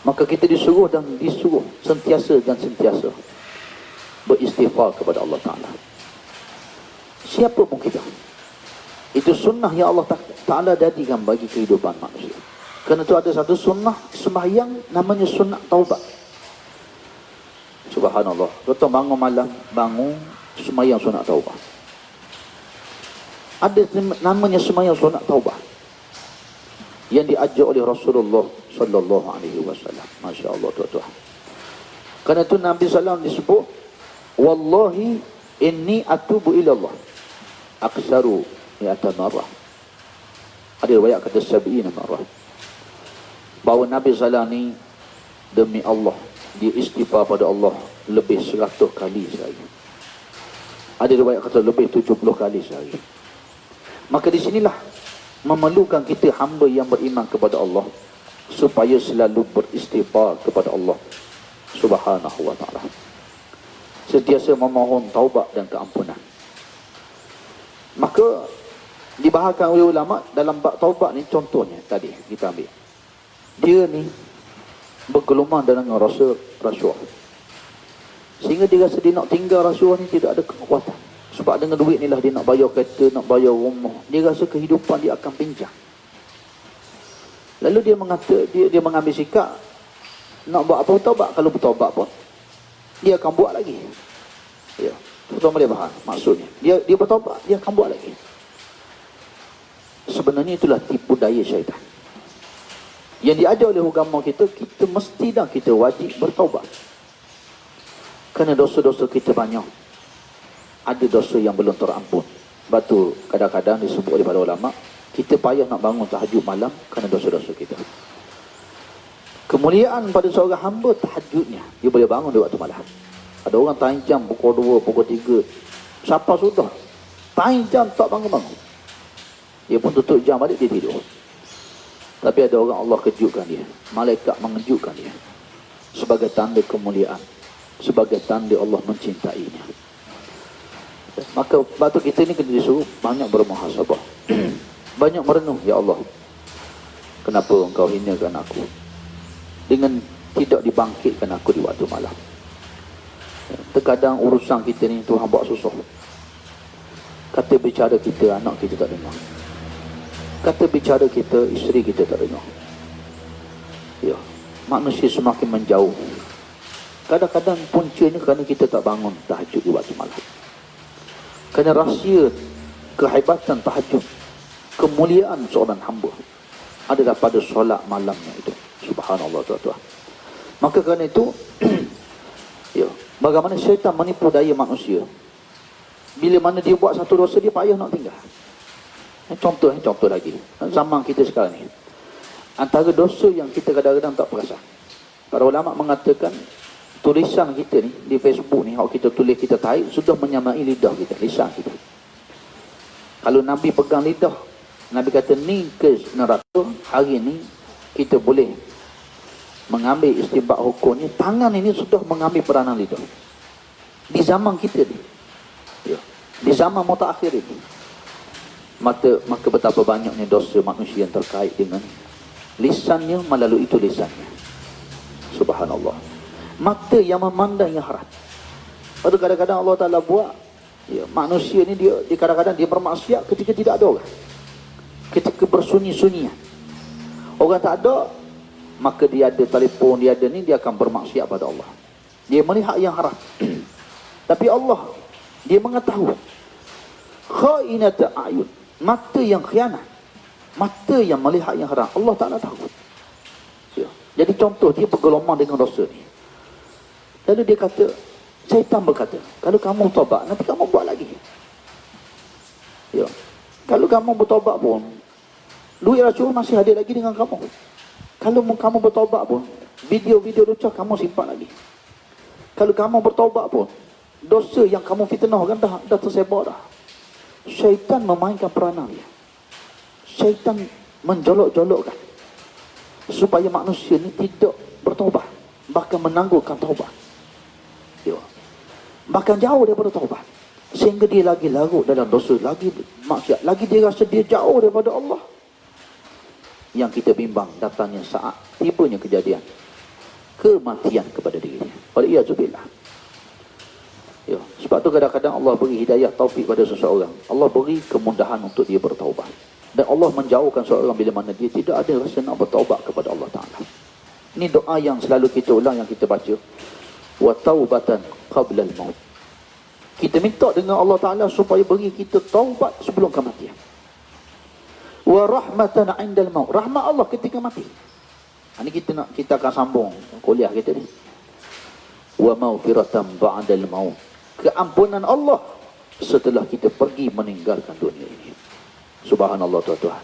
Maka kita disuruh sentiasa beristighfar kepada Allah Ta'ala. Siapa pun kita, itu sunnah yang Allah Ta'ala jadikan bagi kehidupan manusia. Kerana itu ada satu sunnah sembahyang, namanya sunnah taubat. Subhanallah, kita bangun malam, bangun sembahyang sunnah taubat. Ada namanya sembahyang sunnah taubat yang diajar oleh Rasulullah sallallahu alaihi wasallam. Masya-Allah tuan-tuan. Kerana itu Nabi sallallahu disebut, wallahi inni atubu ila Allah aksaru mi'ata marrah. Ada riwayat kata 70 marrah. Bahawa Nabi sallallahu ni demi Allah, dia istighfar pada Allah lebih 100 kali sehari. Ada riwayat kata lebih 70 kali sehari. Maka di sinilah memerlukan kita hamba yang beriman kepada Allah supaya selalu beristighfar kepada Allah Subhanahu wa ta'ala. Sentiasa memohon taubat dan keampunan. Maka dibahaskan oleh ulama dalam bab taubat ni, contohnya tadi kita ambil. Dia ni bergelumang dengan rasa rasuah, sehingga dia rasa dia nak tinggal rasuah ni tidak ada kekuatan. Sebab dengan duit ni lah dia nak bayar kereta, nak bayar rumah. Dia rasa kehidupan dia akan pincang. Lalu dia mengambil sikap nak buat apa taubat. Kalau bertaubat pun dia akan buat lagi. Ya, tuan boleh faham maksudnya. Dia bertaubat, dia akan buat lagi. Sebenarnya itulah tipu daya syaitan. Yang diajar oleh agama kita mesti dah kita wajib bertaubat. Kerana dosa-dosa kita banyak. Ada dosa yang belum terampun. Sebab tu kadang-kadang disebut oleh para ulama, kita payah nak bangun tahajud malam kerana dosa-dosa kita. Kemuliaan pada seorang hamba tahajudnya, dia boleh bangun di waktu malam. Ada orang tancam pukul 2, pukul 3. Siapa sudah tancam tak bangun-bangun, dia pun tutup jam balik, dia tidur. Tapi ada orang Allah kejutkan dia, malaikat mengejutkan dia, sebagai tanda kemuliaan, sebagai tanda Allah mencintainya. Maka batu kita ni kena disuruh banyak bermuhasabah. Banyak merenung, ya Allah, kenapa engkau hinakan aku dengan tidak dibangkitkan aku di waktu malam. Terkadang urusan kita ni Tuhan buat susah. Kata bicara kita, anak kita tak dengar. Kata bicara kita, isteri kita tak dengar. Ya, manusia semakin menjauh. Kadang-kadang puncanya kerana kita tak bangun tahajud di waktu malam. Kerana rahsia kehebatan tahajud, kemuliaan seorang hamba adalah pada solat malamnya itu. Subhanallah tuan-tuan. Maka kerana itu ya, bagaimana syaitan menipu daya manusia. Bila mana dia buat satu dosa, dia payah nak tinggal. Contoh lagi, zaman kita sekarang ni, antara dosa yang kita kadang-kadang tak perasan. Para ulama mengatakan tulisan kita ni di Facebook ni, kalau kita tulis, kita tarik, sudah menyamai lidah kita, lisan kita. Kalau Nabi pegang lidah, Nabi kata ni ke neraka, hari ni kita boleh mengambil istibak hukumnya. Tangan ini sudah mengambil peranan lidah di zaman kita ni, ya, di zaman mutaakhir ini. Maka betapa banyaknya dosa manusia yang terkait dengan lisannya, melalui itu lisannya. Subhanallah. Mata yang memandang yang haram. Pada kadang-kadang Allah Ta'ala buat, ya, manusia ni dia kadang-kadang dia bermaksiat ketika tidak ada orang, ketika bersunyi-sunyian. Orang tak ada, maka dia ada telefon, dia ada ni, dia akan bermaksiat pada Allah. Dia melihat yang haram. Tapi Allah, dia mengetahui khainata a'yun, mata yang khianat, mata yang melihat yang haram, Allah Ta'ala tahu. Ya. Jadi contoh, dia bergelumang dengan dosa ni. Lalu dia kata, syaitan berkata, kalau kamu taubat, nanti kamu buat lagi. Ya. Kalau kamu bertaubat pun, duit racun masih ada lagi dengan kamu. Kalau kamu bertaubat pun, video-video lucah kamu simpan lagi. Kalau kamu bertaubat pun, dosa yang kamu fitnah kan dah tersebar dah. Syaitan memainkan peranan dia. Syaitan menjolok-jolokkan supaya manusia ni tidak bertaubat, bahkan menangguhkan taubat. Ya. Bahkan jauh daripada taubat. Sehingga dia lagi larut dalam dosa, lagi maksiat, lagi dia rasa dia jauh daripada Allah. Yang kita bimbang datangnya saat tibanya kejadian kematian kepada dirinya. Waliyazubillah. Ya, sebab tu kadang-kadang Allah beri hidayah taufik pada seseorang. Allah beri kemudahan untuk dia bertaubat. Dan Allah menjauhkan seseorang bila mana dia tidak ada rasa nak bertaubat kepada Allah Ta'ala. Ini doa yang selalu kita ulang, yang kita baca. Wa taubatan qabla al-maut. Kita minta dengan Allah Ta'ala supaya beri kita taubat sebelum kematian. Wa rahmatan 'indal maut. Rahmat Allah ketika mati. Ini kita akan sambung kuliah kita ni. Wa maghfiratan ba'dal maut. Keampunan Allah setelah kita pergi meninggalkan dunia ini. Subhanallah tuan-tuan.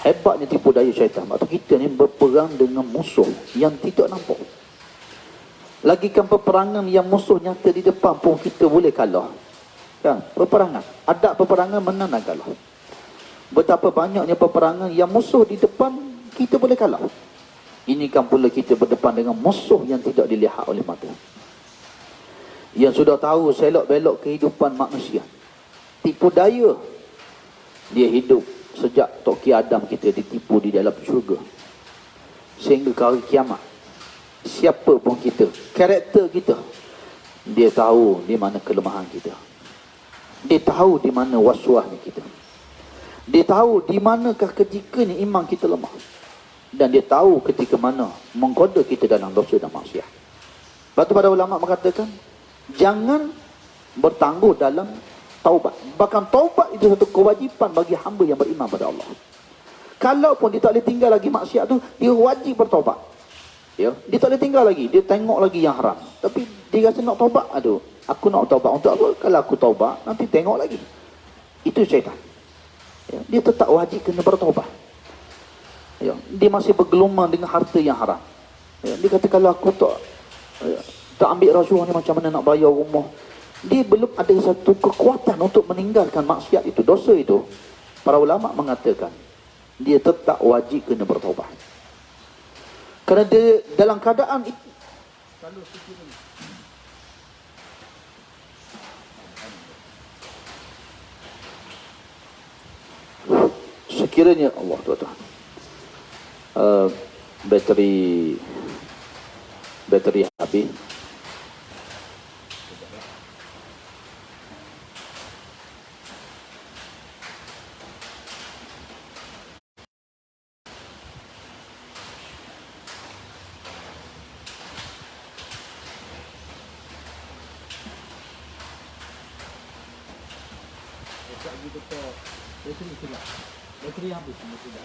Hebatnya tipu daya syaitan. Maksud kita ni berperang dengan musuh yang tidak nampak. Lagikan peperangan yang musuh nyata di depan pun kita boleh kalah. Kan? Peperangan. Adab peperangan menang dan kalah. Betapa banyaknya peperangan yang musuh di depan kita boleh kalah. Ini kan pula kita berdepan dengan musuh yang tidak dilihat oleh mata. Yang sudah tahu selok-belok kehidupan manusia. Tipu daya. Dia hidup sejak Toki Adam kita ditipu di dalam syurga. Sehingga ke hari kiamat. Siapa pun kita, karakter kita, dia tahu di mana kelemahan kita. Dia tahu di mana waswahnya kita. Dia tahu di manakah ketika ni iman kita lemah. Dan dia tahu ketika mana menggoda kita dalam dosa dan maksiat. Lepas tu para ulama mengatakan, jangan bertangguh dalam taubat. Bahkan taubat itu satu kewajipan bagi hamba yang beriman pada Allah. Kalaupun dia tak boleh tinggal lagi maksiat tu, dia wajib bertaubat. Ya, dia tak boleh tinggal lagi, dia tengok lagi yang haram. Tapi dia rasa nak taubat, aduh, aku nak taubat untuk apa? Kalau aku taubat, nanti tengok lagi. Itu syaitan. Ya, dia tetap wajib kena bertaubat. Ya, dia masih bergelumang dengan harta yang haram. Ya, dia kata kalau aku tak ambil rasuah ni macam mana nak bayar rumah. Dia belum ada satu kekuatan untuk meninggalkan maksiat itu, dosa itu. Para ulama mengatakan dia tetap wajib kena bertaubat. Kerana dia dalam keadaan itu, kalau sekiranya Allah tuan-tuan, bateri habis. Bateri habis sudah.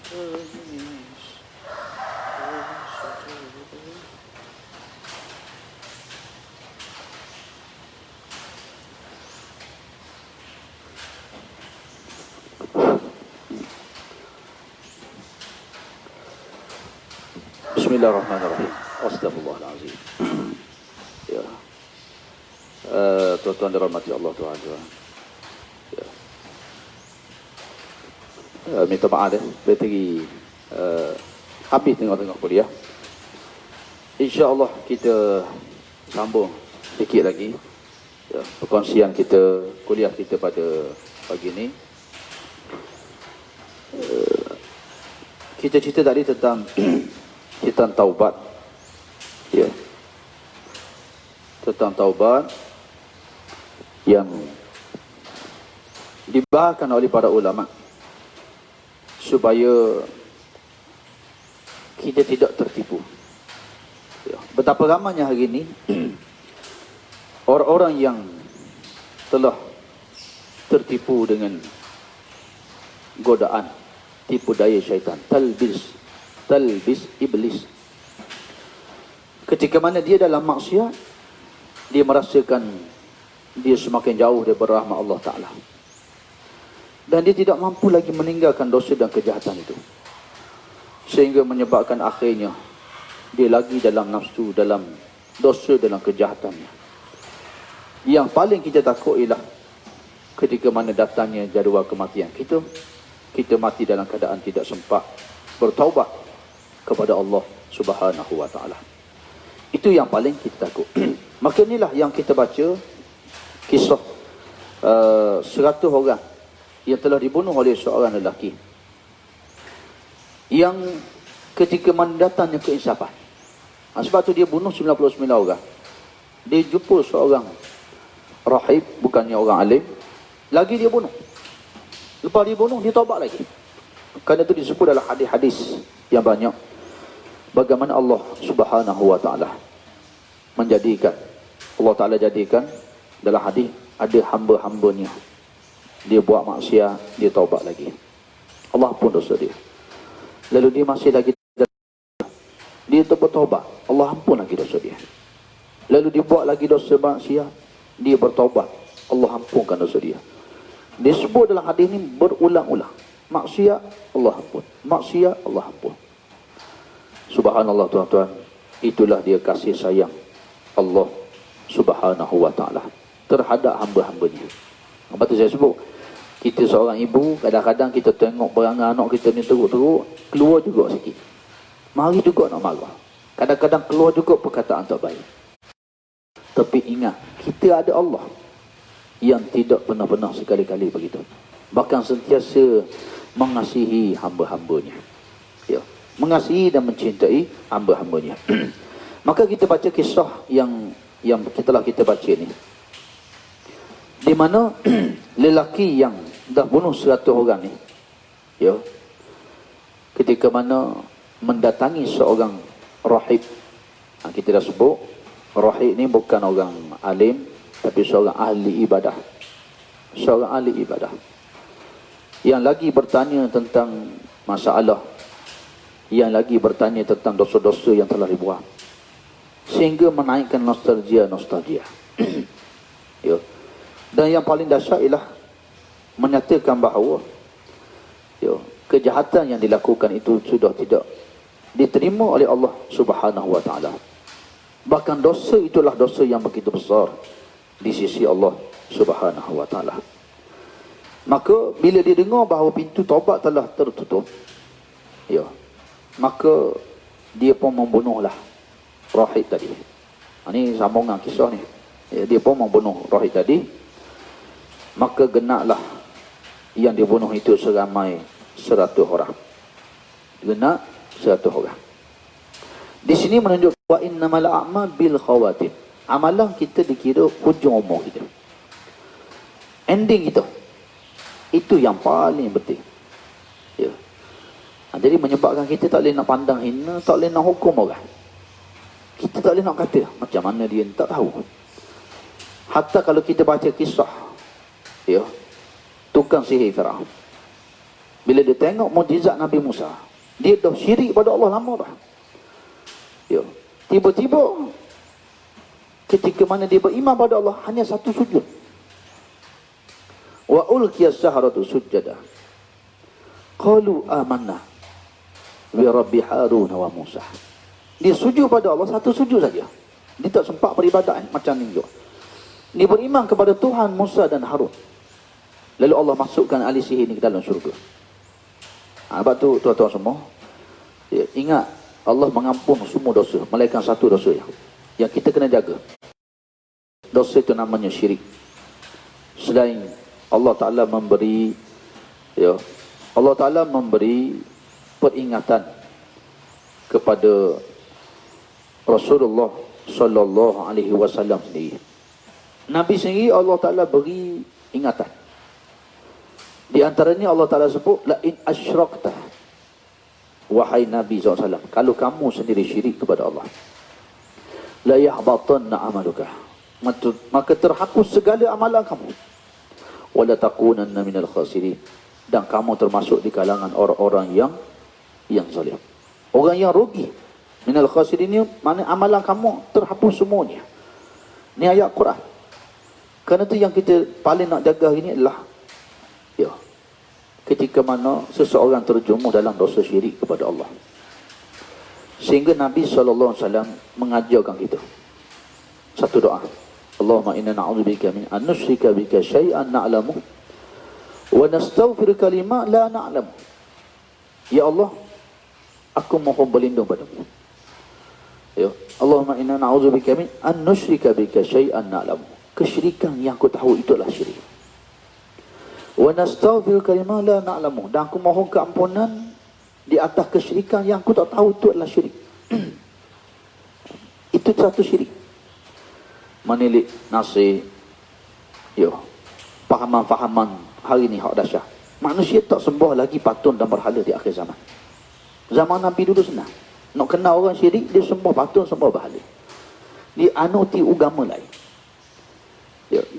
Bismillahirrahmanirrahim. Astagfirullahalazim. Ya. Tuan-tuan dirahmati Allah Tuhan. Ya. Minta maaf bateri habis tengah-tengah kuliah. InsyaAllah kita sambung sedikit lagi ya, perkongsian kita, kuliah kita pada pagi ini. Kita cerita tadi tentang tentang taubat ya, tentang taubat yang dibahaskan oleh para ulama supaya kita tidak tertipu ya. Betapa ramainya hari ini orang-orang yang telah tertipu dengan godaan, tipu daya syaitan, talbis iblis. Ketika mana dia dalam maksiat, dia merasakan dia semakin jauh daripada rahmat Allah Ta'ala, dan dia tidak mampu lagi meninggalkan dosa dan kejahatan itu, sehingga menyebabkan akhirnya dia lagi dalam nafsu, dalam dosa, dalam kejahatannya. Yang paling kita takut ialah ketika mana datangnya jadual kematian kita mati dalam keadaan tidak sempat bertaubat kepada Allah Subhanahu wa Ta'ala. Itu yang paling kita takut. Maka inilah yang kita baca kisah 100 orang yang telah dibunuh oleh seorang lelaki, yang ketika mendatangnya keinsafan. Sebab tu dia bunuh 99 orang. Dia jumpa seorang rahib, bukannya orang alim, lagi dia bunuh. Lepas dia bunuh, dia taubat lagi. Kerana itu disebut dalam hadis-hadis yang banyak bagaimana Allah Subhanahu wa Ta'ala menjadikan, Allah Ta'ala jadikan dalam hadis ada hamba-hambanya, dia buat maksiat, dia taubat lagi, Allah pun dosa dia. Lalu dia masih lagi, dia bertaubat, Allah ampun lagi dosa dia. Lalu dia buat lagi dosa maksiat, dia bertaubat, Allah ampunkan dosa dia. Disebut dalam hadis ini berulang-ulang, maksiat Allah ampun, maksiat Allah ampun. Subhanallah tuan-tuan, itulah dia kasih sayang Allah Subhanahu wa Ta'ala terhadap hamba-hambanya. Lepas tu saya sebut, kita seorang ibu, kadang-kadang kita tengok perangai anak kita ni teruk-teruk, keluar juga sikit, mari juga nak marah, kadang-kadang keluar juga perkataan tak baik. Tapi ingat, kita ada Allah yang tidak pernah-pernah sekali-kali begitu, bahkan sentiasa mengasihi hamba-hambanya ya, mengasihi dan mencintai hamba-hambanya. Maka kita baca kisah yang telah kita baca ni, di mana lelaki yang dah bunuh 100 orang ni ya, ketika mana mendatangi seorang rahib. Kita dah sebut rahib ni bukan orang alim, tapi seorang ahli ibadah, seorang ahli ibadah yang lagi bertanya tentang masalah, yang lagi bertanya tentang dosa-dosa yang telah dibuat, sehingga menaikkan nostalgia ya. Dan yang paling dahsyat ialah menyatakan bahawa ya, kejahatan yang dilakukan itu sudah tidak diterima oleh Allah Subhanahu wa Ta'ala. Bahkan dosa itulah dosa yang begitu besar di sisi Allah Subhanahu wa Ta'ala. Maka bila dia dengar bahawa pintu taubat telah tertutup ya, maka dia pun membunuhlah rahib tadi. Ini sambungan kisah ni ya, dia pun membunuh rahib tadi. Maka genaklah yang dibunuh itu seramai 100 orang. Genak 100 orang. Di sini menunjuk wa innamal a'mal bil khawatim. Amalan kita dikira hujung umur kita, ending kita. Itu yang paling penting ya. Jadi menyebabkan kita tak boleh nak pandang hina, tak boleh nak hukum orang. Kita tak boleh nak kata macam mana dia, tak tahu. Hatta kalau kita baca kisah ya, tukang sihir Firaun, Bila dia tengok mukjizat Nabi Musa, dia dah syirik pada Allah lama dah. Ya. Tiba-tiba ketika mana dia beriman pada Allah, hanya satu sujud. Wa ulqiyas saharatu sujada. Qalu amanna bi rabbi Harun wa Musa. Dia sujud pada Allah, satu sujud saja. Dia tak sempat peribadatan macam ni juga. Dia beriman kepada Tuhan Musa dan Harun. Lalu Allah masukkan ahli sihir ni ke dalam syurga. Sebab tu tuan-tuan semua, ya, ingat Allah mengampun semua dosa, melainkan satu dosa yang kita kena jaga. Dosa itu namanya syirik. Selain Allah Ta'ala memberi, ya, Allah Ta'ala memberi peringatan kepada Rasulullah Sallallahu Alaihi Wasallam sendiri. Nabi sendiri Allah Ta'ala beri ingatan. Di antaranya Allah Ta'ala sebut, la in asyrakta, wahai Nabi SAW, kalau kamu sendiri syirik kepada Allah, la yahbatanna amaluka, maka terhapus segala amalan kamu, wala takunanna minal khasirin, dan kamu termasuk di kalangan orang-orang yang zalim, orang yang rugi. Minal khasirin ni mana amalan kamu terhapus semuanya. Ni ayat Quran. Kerana tu yang kita paling nak jaga hari ni adalah, ya, ketika mana seseorang terjerumus dalam dosa syirik kepada Allah. Sehingga Nabi SAW mengajarkan kita satu doa. Allahumma inna na'udzubika min an nusyrika bika syai'an na'lamu wa nastaghfiruka lima la na'lamu. Ya Allah, aku mohon berlindung padamu. Ya, Allahumma inna na'udzubika min an nusyrika bika syai'an na'lamu. Kesyirikan yang aku tahu itulah syirik. Wa nastaghfiruka lima la na'lamu, dan aku mohon keampunan di atas kesyirikan yang aku tak tahu itu adalah syirik. Itu satu syirik. Menilik nasib, yo, fahaman-fahaman hari ni hak dahsyat. Manusia tak sembah lagi patung dan berhala di akhir zaman. Zaman Nabi dulu senang. Nak kenal orang syirik, dia sembah patung, sembah berhala. Dia anuti agama lain.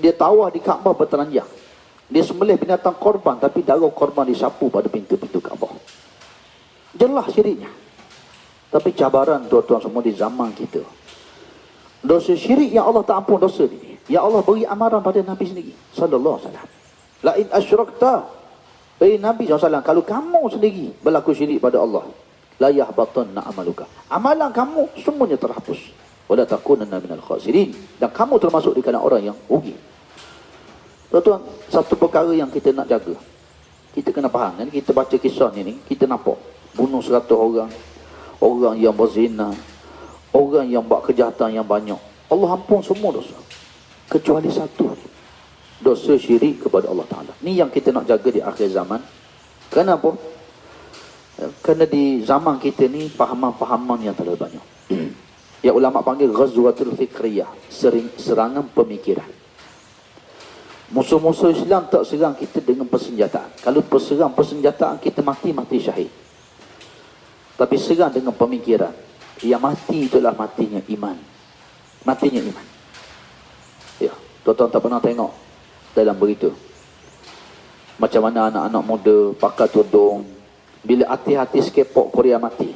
Dia tawaf di Kaabah bertelanjang. Dia sembelih binatang korban, tapi darah korban disapu pada pintu-pintu Kaabah. Jelas syiriknya. Tapi cabaran tuan-tuan semua di zaman kita, dosa syirik yang Allah tak ampun dosa ni, yang Allah beri amaran pada Nabi sendiri sallallahu alaihi wasallam. La in asyrakta, Nabi SAW, kalau kamu sendiri berlaku syirik pada Allah, la yahbatanna amaluka, amalan kamu semuanya terhapus, wala takunanna minal khasirin, dan kamu termasuk di kalangan orang yang rugi. Tuan-tuan, satu perkara yang kita nak jaga, kita kena faham. Kan? Kita baca kisah ni, kita nampak bunuh 100 orang, orang yang berzina, orang yang buat kejahatan yang banyak, Allah ampun semua dosa, kecuali satu, dosa syirik kepada Allah Ta'ala. Ni yang kita nak jaga di akhir zaman. Kenapa? Kerana di zaman kita ni fahaman-fahaman yang terlalu banyak. Yang ulama panggil ghazwatul fikriyah, serangan pemikiran. Musuh-musuh Islam tak serang kita dengan persenjataan. Kalau serang persenjataan, kita mati syahid. Tapi serang dengan pemikiran, yang mati itulah matinya iman. Matinya iman. Ya, tuan-tuan tak pernah tengok dalam berita macam mana anak-anak muda pakai tudung, bila hati-hati K-pop Korea mati,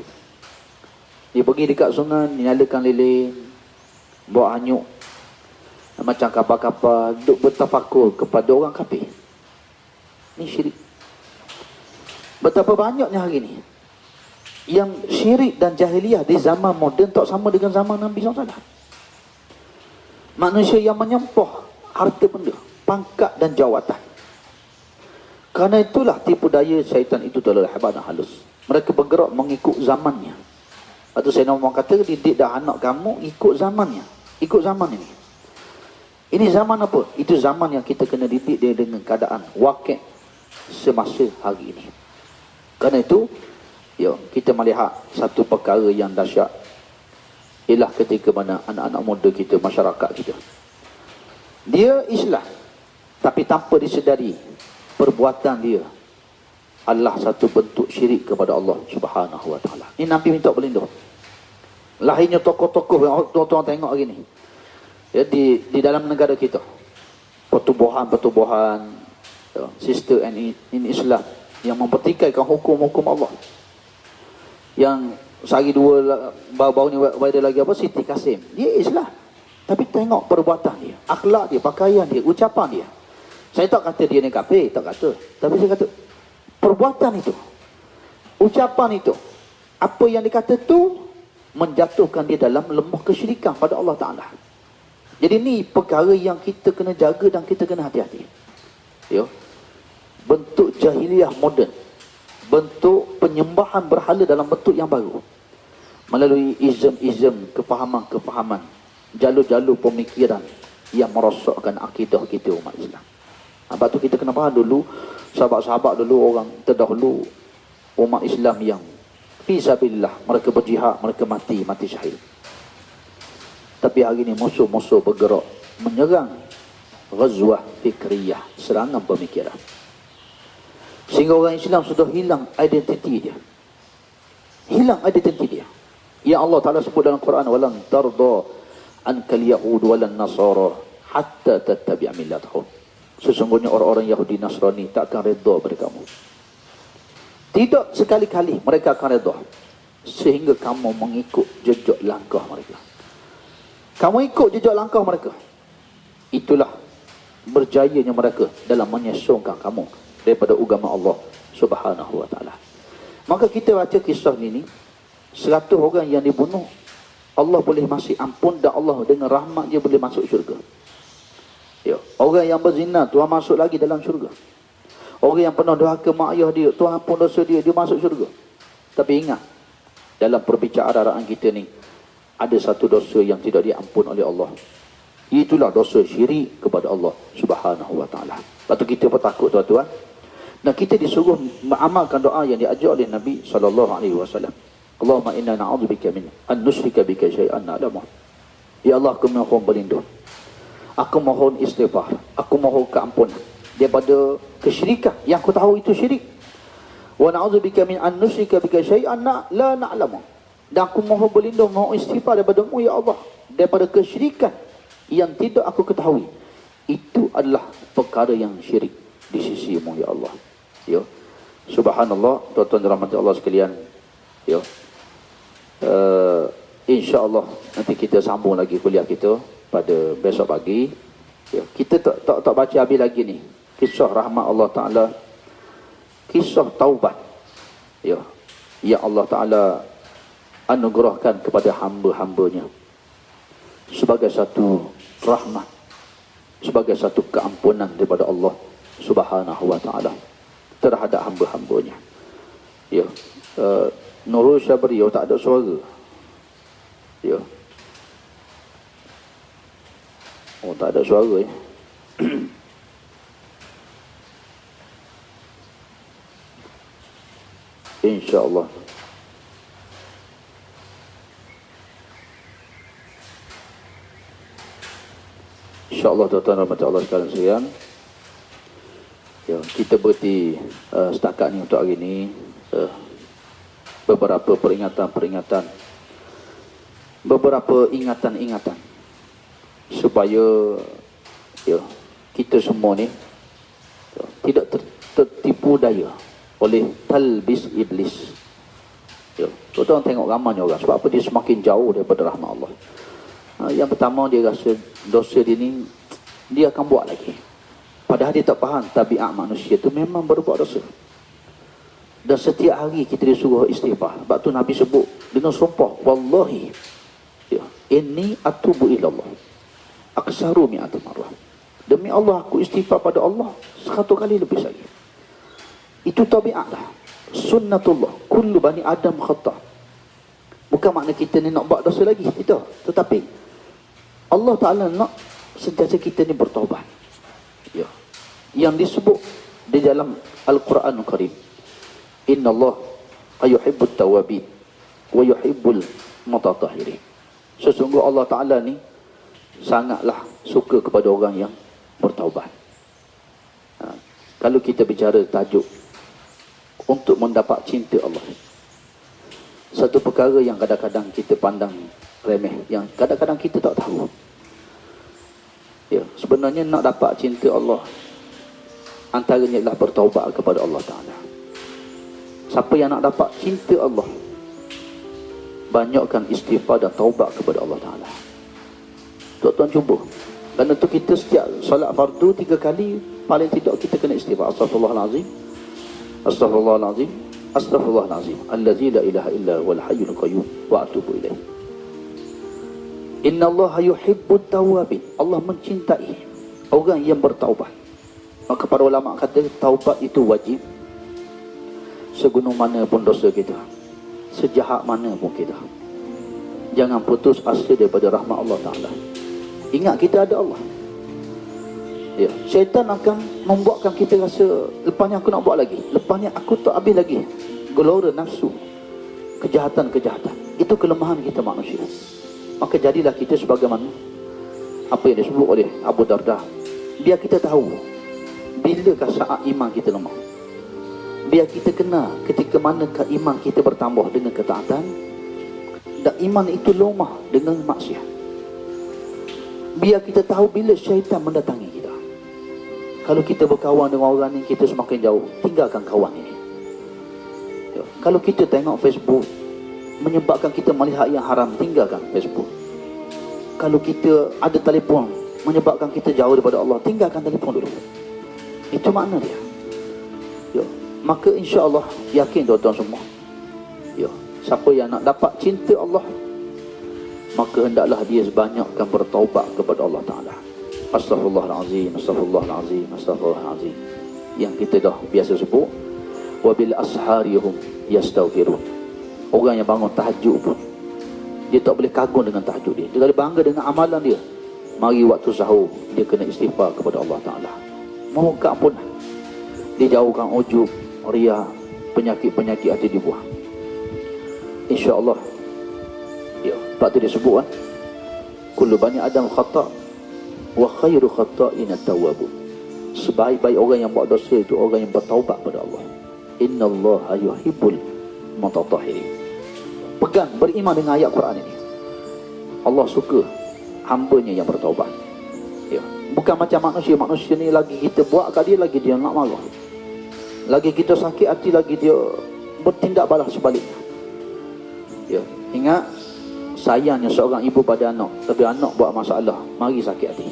dia pergi dekat sungai, nyalakan lilin, buat hanyut macam kapal-kapal, duduk bertafakur kepada orang kafir. Ni syirik. Betapa banyaknya hari ni yang syirik dan jahiliah di zaman moden tak sama dengan zaman Nabi SAW. Manusia yang menyempah harta benda, pangkat dan jawatan. Kerana itulah tipu daya syaitan itu terlalu hebat dan halus. Mereka bergerak mengikut zamannya. Lepas tu saya nak kata, didik dah anak kamu ikut zamannya, ikut zaman ini. Ini zaman apa? Itu zaman yang kita kena didik dia dengan keadaan wakil semasa hari ini. Kerana itu, ya, kita melihat satu perkara yang dahsyat, ialah ketika mana anak-anak muda kita, masyarakat kita, dia Islam, tapi tanpa disedari perbuatan dia adalah satu bentuk syirik kepada Allah Subhanahu Wa Taala. Ini Nabi minta berlindung. Lahirnya tokoh-tokoh yang tuan-tuan tengok hari ni, ya, di dalam negara kita, pertubuhan, ya, sister and in Islam, yang mempertikaikan hukum-hukum Allah. Yang sehari dua baru-baru ni viral lagi apa, Siti Kasim. Dia Islam, tapi tengok perbuatan dia, akhlak dia, pakaian dia, ucapan dia. Saya tak kata dia ni kafir, tak kata. Tapi saya kata perbuatan itu, ucapan itu, apa yang dikata tu menjatuhkan dia dalam lembah kesyirikan pada Allah Ta'ala. Jadi ni perkara yang kita kena jaga dan kita kena hati-hati. Ya. Bentuk jahiliah moden, bentuk penyembahan berhala dalam bentuk yang baru, melalui izm-izm, kefahaman-kefahaman, jalur-jalur pemikiran yang merosakkan akidah kita umat Islam. Sebab tu kita kena faham dulu, sahabat-sahabat dulu, orang terdahulu, umat Islam yang fisabilillah, mereka berjihad, mereka mati syahid. Tapi hari ini musuh-musuh bergerak menyerang, ghazwah fikriyah, serangan pemikiran, sehingga orang Islam sudah hilang identiti dia. Hilang identiti dia. Ya Allah Ta'ala sebut dalam Quran, walan tarda ankal yahud walan nasara hatta tattabi'a millatahum. Sesungguhnya orang-orang Yahudi Nasrani tak akan redha pada kamu. Tidak sekali-kali mereka akan redha sehingga kamu mengikut jejak langkah mereka. Kamu ikut jejak langkah mereka. Itulah berjayanya mereka dalam menyesongkan kamu daripada agama Allah Subhanahu wa Ta'ala. Maka kita baca kisah ini, 100 orang yang dibunuh, Allah boleh masih ampun, dan Allah dengan rahmat dia boleh masuk syurga. Ya. Orang yang berzina, Tuhan masuk lagi dalam syurga. Orang yang pernah durhaka mak ayah dia, Tuhan ampun dosa dia, dia masuk syurga. Tapi ingat, dalam perbicaraan kita ni, ada satu dosa yang tidak diampun oleh Allah. Itulah dosa syirik kepada Allah Subhanahu wa Ta'ala. Lepas tu kita pun takut, tuan-tuan. Dan kita disuruh mengamalkan doa yang diajar oleh Nabi SAW. Allahumma inna na'udzubika min an nusyrika bika syai'an na'lamu. Ya Allah, aku mohon berlindung, aku mohon istighfar, aku mohon keampunan daripada kesyirikan yang aku tahu itu syirik. Wa na'udzubika min an nusyrika bika syai'an la na'lamu. Dan aku mohon berlindung, mohon istighfar daripada-Mu ya Allah, daripada kesyirikan yang tidak aku ketahui. Itu adalah perkara yang syirik di sisi-Mu ya Allah. Ya. Subhanallah, tuan-tuan rahmati Allah sekalian. Ya. InsyaAllah nanti kita sambung lagi kuliah kita pada besok pagi. Ya. Kita tak baca habis lagi ni. Kisah rahmat Allah Ta'ala, kisah taubat. Ya. Yang Allah Ta'ala anugerahkan kepada hamba-hambanya sebagai satu rahmat, sebagai satu keampunan daripada Allah Subhanahu wa Ta'ala terhadap hamba-hambanya. Ya. Nurul Syabri tak ada suara. Ya. Oh, tak ada suara ya. InsyaAllah. InsyaAllah tuan-tuan rahmat Allah sekalian. Ya, kita berhenti setakat ni untuk hari ni. Beberapa peringatan-peringatan, beberapa ingatan-ingatan supaya ya, kita semua ni ya, tidak tertipu daya oleh talbis iblis. Ya, tuan-tuan tengok ramainya orang. Sebab apa? Dia semakin jauh daripada rahmat Allah. Yang pertama, dia rasa dosa dia ni dia akan buat lagi. Padahal dia tak faham tabiat manusia tu memang berbuat dosa. Dan setiap hari kita disuruh istighfar. Sebab tu Nabi sebut dengan sumpah, wallahi ya, inni atubu ilallah aksaru mi'atu marrah. Demi Allah, aku istighfar pada Allah 100 kali lebih lagi. Itu tabiatlah, sunnatullah, kullu bani adam khata'. Bukan makna kita ni nak buat dosa lagi, tidak. Tetapi Allah Ta'ala nak sentiasa kita ni bertaubat. Ya. Yang disebut di dalam Al-Quranul Karim, Inna Allah yuhibbut tawabin wa yuhibbul mutatahhirin. Sesungguh Allah Ta'ala ni sangatlah suka kepada orang yang bertaubat. Kalau kita bicara tajuk untuk mendapat cinta Allah, satu perkara yang kadang-kadang kita pandang remeh, yang kadang-kadang kita tak tahu. Ya, sebenarnya nak dapat cinta Allah, antaranya adalah bertaubat kepada Allah Ta'ala. Siapa yang nak dapat cinta Allah, banyakkan istighfar dan taubat kepada Allah Ta'ala. Tuan-tuan cuba. Kerana tu kita setiap solat fardu 3 kali, paling tidak kita kena istighfar. Astaghfirullahalazim, astaghfirullahalazim, astaghfirullahalazim, allazi la ilaha illa wal hayyul qayyum wa atubu ilaih. Innallaha yuhibbut tawwabin. Allah mencintai orang yang bertaubat. Maka para ulama kata taubat itu wajib. Segunung mana pun dosa kita, sejahat mana pun kita, jangan putus asa daripada rahmat Allah Ta'ala. Ingat kita ada Allah. Ya, syaitan akan membuatkan kita rasa lepasnya aku nak buat lagi, lepasnya aku tak habis lagi. Gelora nafsu, kejahatan-kejahatan. Itu kelemahan kita manusia. Maka jadilah kita sebagaimana apa yang disebut oleh Abu Darda. Biar kita tahu bilakah saat iman kita lemah. Biar kita kenal ketika manakah iman kita bertambah dengan ketaatan dan iman itu lemah dengan maksiat. Biar kita tahu bila syaitan mendatangi kita. Kalau kita berkawan dengan orang ni, kita semakin jauh, tinggalkan kawan ini. Ya. Kalau kita tengok Facebook menyebabkan kita melihat yang haram, tinggalkan Facebook. Kalau kita ada telefon menyebabkan kita jauh daripada Allah, tinggalkan telefon dulu. Itu makna dia. Ya. Maka insya-Allah, yakin tuan-tuan semua, ya, siapa yang nak dapat cinta Allah, maka hendaklah dia sebanyakkan bertaubat kepada Allah Ta'ala. Astaghfirullahalazim, astaghfirullahalazim, astaghfirullahalazim, yang kita dah biasa sebut. Wabil asharihum yastaghfirun. Orang yang bangun tahajud pun, dia tak boleh kagum dengan tahajud dia. Dia bangga dengan amalan dia. Mari waktu sahur, dia kena istighfar kepada Allah Ta'ala, mohon keampunan. Dia jauhkan ujub, riya, penyakit-penyakit hati dibuang. InsyaAllah. Ya, sebab tu dia sebut kan, kullu bani adam khata' wa khairu khata'in at-tawwabun. Sebaik-baik orang yang buat dosa itu orang yang bertaubat pada Allah. Innallaha yuhibbul mutatahhirin. Pegang, beriman dengan ayat Quran ini. Allah suka hambanya yang bertaubat. Ya, bukan macam manusia. Manusia ni lagi kita buat kat dia, lagi dia nak marah. Lagi kita sakit hati, lagi dia bertindak balas sebaliknya. Ya, ingat, sayangnya seorang ibu pada anak, tapi anak buat masalah, mari sakit hati.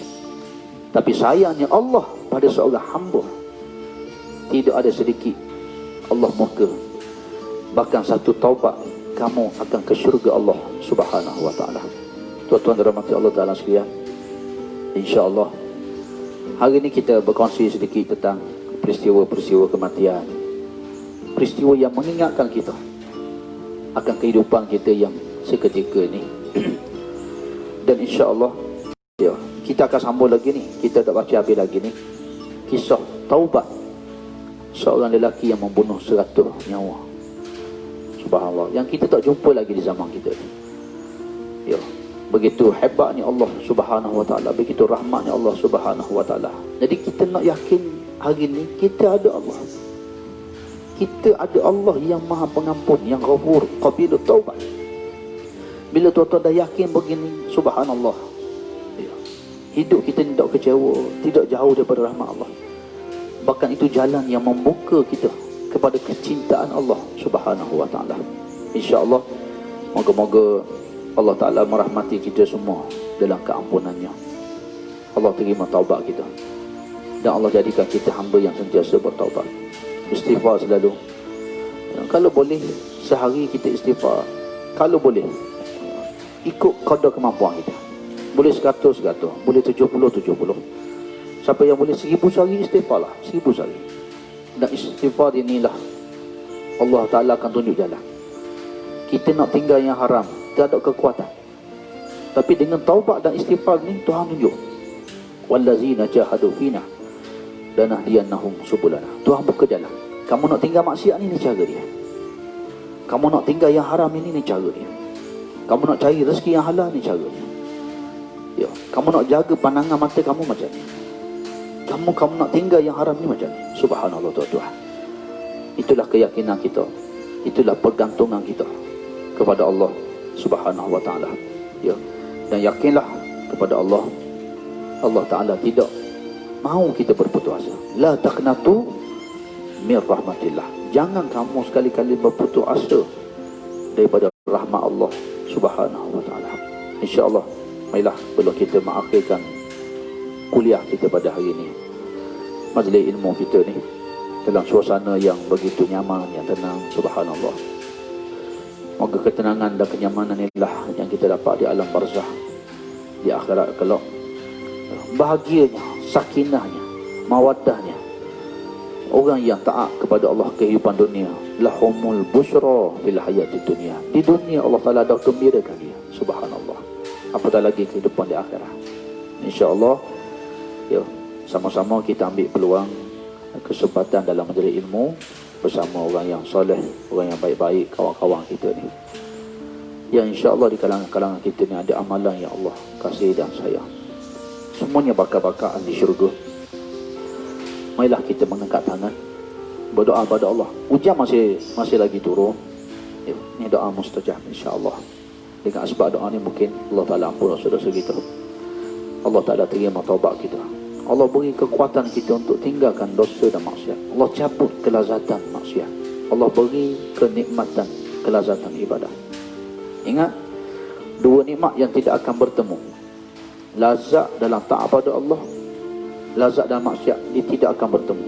Tapi sayangnya Allah pada seorang hamba, tidak ada sedikit Allah murka. Bahkan satu taubat, kamu akan ke syurga Allah Subhanahu wa Ta'ala. Tuan-tuan dirahmati Allah Ta'ala sekalian, insya-Allah hari ini kita berkongsi sedikit tentang peristiwa-peristiwa kematian, peristiwa yang mengingatkan kita akan kehidupan kita yang seketika ni. Dan insya-Allah, ya, kita akan sambung lagi ni. Kita dah baca habis lagi ni kisah taubat seorang lelaki yang membunuh 100 nyawa. Subhanallah, yang kita tak jumpa lagi di zaman kita ni. Ya, begitu hebatnya Allah Subhanahu wa Ta'ala, begitu rahmatnya Allah Subhanahu wa Ta'ala. Jadi kita nak yakin hari ni kita ada Allah. Kita ada Allah yang Maha Pengampun, yang Ghafur, Qabilut Taubat. Bila tuan-tuan dah yakin begini, subhanallah, ya, hidup kita tidak kecewa, tidak jauh daripada rahmat Allah. Bahkan itu jalan yang membuka kita kepada kecintaan Allah Subhanahu wa Ta'ala. InsyaAllah, moga-moga Allah Ta'ala merahmati kita semua dalam keampunannya. Allah terima taubat kita, dan Allah jadikan kita hamba yang sentiasa bertaubat, istighfar selalu. Kalau boleh sehari kita istighfar, kalau boleh ikut kadar kemampuan kita. Boleh 100, boleh 70. Siapa yang boleh 1000 sehari, istighfar lah 1000 sehari. Dan istighfar inilah Allah Ta'ala akan tunjuk jalan. Kita nak tinggal yang haram, tak ada kekuatan, tapi dengan taubat dan istighfar ni Tuhan tunjuk. Wallazina jahadu fina lanahdiyannahum subulana. Tuhan buka jalan. Kamu nak tinggal maksiat ni cara dia. Kamu nak tinggal yang haram ini cara dia. Kamu nak cari rezeki yang halal ni cara dia. Ya, kamu nak jaga pandangan mata kamu macam ni. Kamu nak tinggal yang haram ni macam ni. Subhanallah tuan-tuan. Itulah keyakinan kita. Itulah pergantungan kita kepada Allah Subhanahu wa Ta'ala. Ya. Dan yakinlah kepada Allah. Allah Ta'ala tidak mahu kita berputus asa. La taqnatu min rahmatillah. Jangan kamu sekali-kali berputus asa daripada rahmat Allah Subhanahu wa taala. Insya-Allah, marilah belum kita mengakhirkan kuliah kita pada hari ini, majlis ilmu kita ni dalam suasana yang begitu nyaman, yang tenang. Subhanallah. Moga ketenangan dan kenyamanan inilah yang kita dapat di alam barzah, di akhirat kelak. Bahagianya, sakinahnya, mawaddahnya. Orang yang taat kepada Allah kehidupan dunia, lahumul busyra fil hayatid dunia. Di dunia Allah Taala dah gembirakan dia. Subhanallah. Apatah lagi kehidupan di akhirat. Insya-Allah, ya, sama-sama kita ambil peluang, kesempatan dalam majlis ilmu bersama orang yang soleh, orang yang baik-baik, kawan-kawan kita ni. Yang insya-Allah di kalangan-kalangan kita ni ada amalan yang Allah kasih dan sayang. Semuanya bakal-bakal di syurga. Marilah kita mengangkat tangan, berdoa pada Allah. Hujan masih lagi turun. Ya, ini doa mustajab insya-Allah. Dengan sebab doa ni mungkin Allah Taala ampun dosa-dosa kita. Allah Taala terima taubat kita. Allah beri kekuatan kita untuk tinggalkan dosa dan maksiat. Allah cabut kelazatan maksiat. Allah beri kenikmatan, kelazatan ibadah. Ingat, dua nikmat yang tidak akan bertemu. Lazat dalam taat pada Allah, lazat dalam maksiat, dia tidak akan bertemu.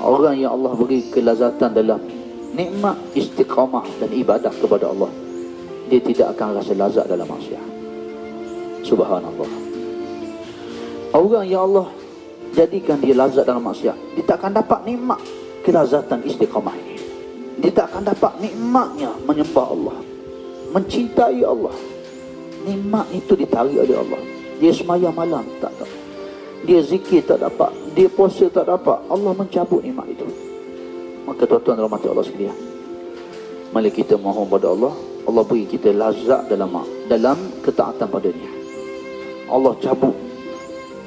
Orang yang Allah beri kelazatan dalam nikmat istiqamah dan ibadah kepada Allah, dia tidak akan rasa lazat dalam maksiat. Subhanallah. Orang yang Allah jadikan dia lazat dalam maksiat, dia tak akan dapat nikmat kelazatan istiqamah ini. Dia tak akan dapat nikmatnya menyembah Allah, mencintai Allah. Nikmat itu ditarik oleh Allah. Dia semayang malam tak dapat, dia zikir tak dapat, dia puasa tak dapat. Allah mencabut nikmat itu. Maka tuan-tuan rahmati Allah sekalian, mari kita mohon pada Allah, Allah beri kita lazat dalam ketaatan padanya. Allah cabut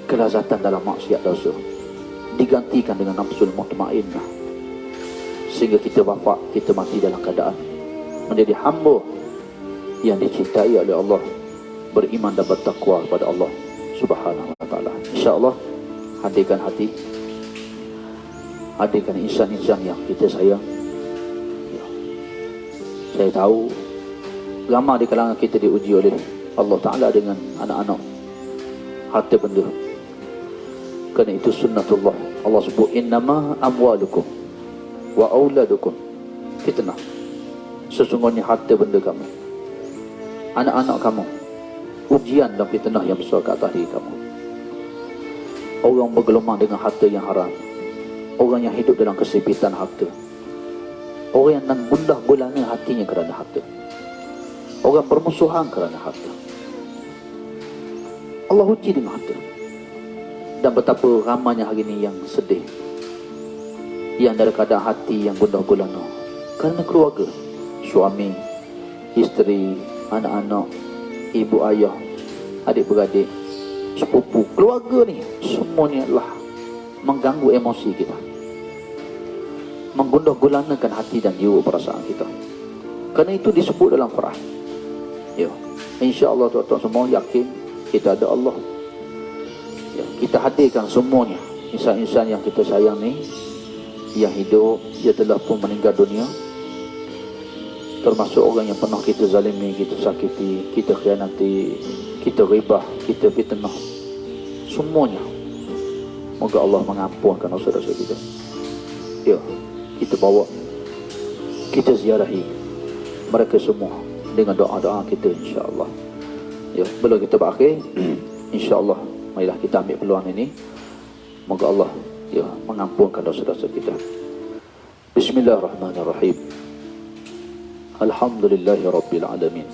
kelazatan dalam maksiat dosa, digantikan dengan nafsul mutmainnah, sehingga kita wafat, kita mati dalam keadaan menjadi hamba yang dicintai oleh Allah, beriman dan bertakwa kepada Allah Subhanahu wa taala. Insya-Allah, hadirkan hati, hadirkan insan-insan yang kita sayang. Ya. Saya tahu ramai di kalangan kita diuji oleh Allah Taala dengan anak-anak, harta benda. Kerana itu sunnatullah. Allah sebut innama amwalukum wa auladukum fitnah. Sesungguhnya harta benda kamu, anak-anak kamu, ujian dan fitnah yang besar ke atas diri kamu. Orang bergelumang dengan harta yang haram, orang yang hidup dalam kesempitan harta, orang yang gundah gulana hatinya kerana harta, orang bermusuhan kerana harta. Allah uji dengan harta. Dan betapa ramainya hari ini yang sedih, yang dalam keadaan hati yang gundah gulana kerana keluarga, suami, isteri, anak-anak, ibu ayah, adik-beradik, sepupu, keluarga ni semuanya adalah mengganggu emosi kita, menggundah gulanakan hati dan jiwa perasaan kita. Kerana itu disebut dalam Quran. Ya, insya-Allah tuan-tuan semua yakin kita ada Allah. Ya, kita hadirkan semuanya insan-insan yang kita sayang ni, yang hidup, dia telah pun meninggal dunia, termasuk orang yang pernah kita zalimi, kita sakiti, kita khianati, kita ribah, kita fitnah, semuanya. Moga Allah mengampunkan dosa-dosa kita. Ya, kita bawa, kita ziarahi mereka semua dengan doa-doa kita insya-Allah. Ya, belum kita berakhir, insya-Allah marilah kita ambil peluang ini. Moga Allah ya mengampunkan dosa-dosa kita. Bismillahirrahmanirrahim. Alhamdulillahi Rabbil Alamin.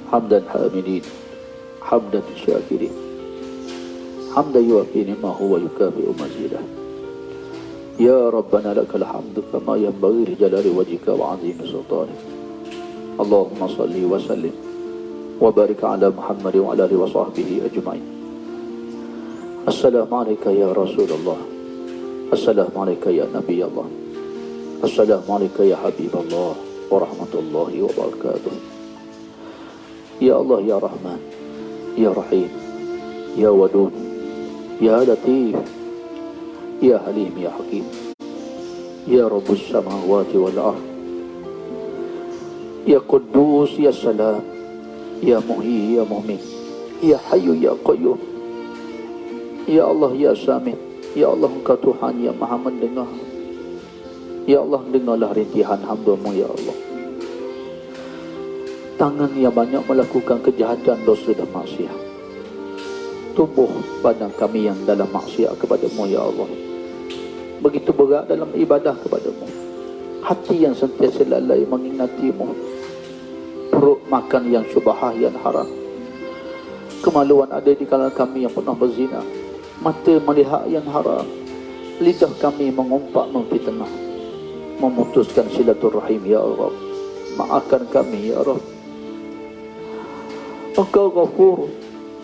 Hamdan hamidin, hamdan syakirin, hamdan yuafi ni'mahu wa yukafi'u mazidah. Ya Rabbana lakal hamdu kama yanbaghi li jalali wajhika wa 'azimi sultanik. Allahumma salli wa sallim wa barik ala Muhammad wa ala alihi wa sahbihi ajma'in. Assalamualaikum ya Rasulullah. Assalamualaikum ya Nabi Allah. Assalamualaikum ya Habibullah wa rahmatullahi wa barakatuh. Ya Allah ya Rahman, ya Rahim, ya Wadud, ya Latif, ya Halim, ya Hakim, Ya Rabbus samawati wal ardh, Ya Quddus, Ya Salam, Ya Muhyi, Ya Mu'min, Ya Hayyu, Ya Qayyum, Ya Allah, Ya Samit. Ya Allah, Engkau Tuhan yang Maha mendengar. Ya Allah, dengarlah rintihan hamba-Mu, Ya Allah. Tangan yang banyak melakukan kejahatan, dosa dan maksiat, tubuh badan kami yang dalam maksiat kepada-Mu, Ya Allah. Begitu berat dalam ibadah kepada-Mu. Hati yang sentiasa lalai mengingati-Mu. Perut makan yang syubhah, yang haram. Kemaluan ada di kalangan kami yang pernah berzina. Mata melihat yang haram. Lidah kami mengumpat, memfitnah, memutuskan silaturahim, Ya Allah. Maafkan kami, Ya Allah. Engkau Ghafur,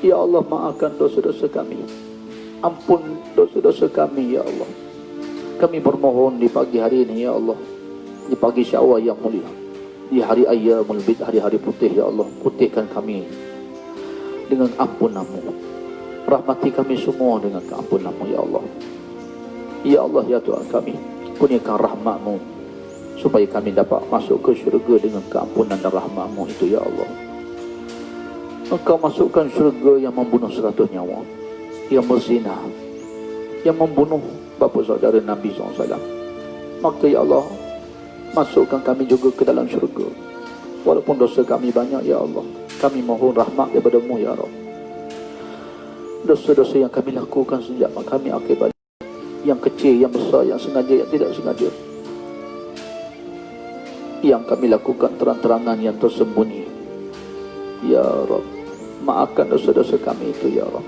Ya Allah, maafkan dosa-dosa kami. Ampun dosa-dosa kami, Ya Allah. Kami bermohon di pagi hari ini, Ya Allah, di pagi Syawal yang mulia, di hari Ayyamul Bid, hari-hari putih, Ya Allah, putihkan kami dengan ampunan-Mu. Rahmati kami semua dengan keampunan-Mu, Ya Allah. Ya Allah, Ya Tuhan kami, kurniakan rahmat-Mu supaya kami dapat masuk ke syurga dengan keampunan dan rahmat-Mu itu, Ya Allah. Engkau masukkan syurga yang membunuh 100 nyawa, yang berzina, yang membunuh bapa saudara Nabi SAW. Maka Ya Allah, masukkan kami juga ke dalam syurga. Walaupun dosa kami banyak, Ya Allah, kami mohon rahmat daripada-Mu, Ya Rabb. Dosa-dosa yang kami lakukan sejak kami akibat, yang kecil, yang besar, yang sengaja, yang tidak sengaja, yang kami lakukan terang-terangan, yang tersembunyi, Ya Rabb, maafkan dosa-dosa kami itu, Ya Rabb.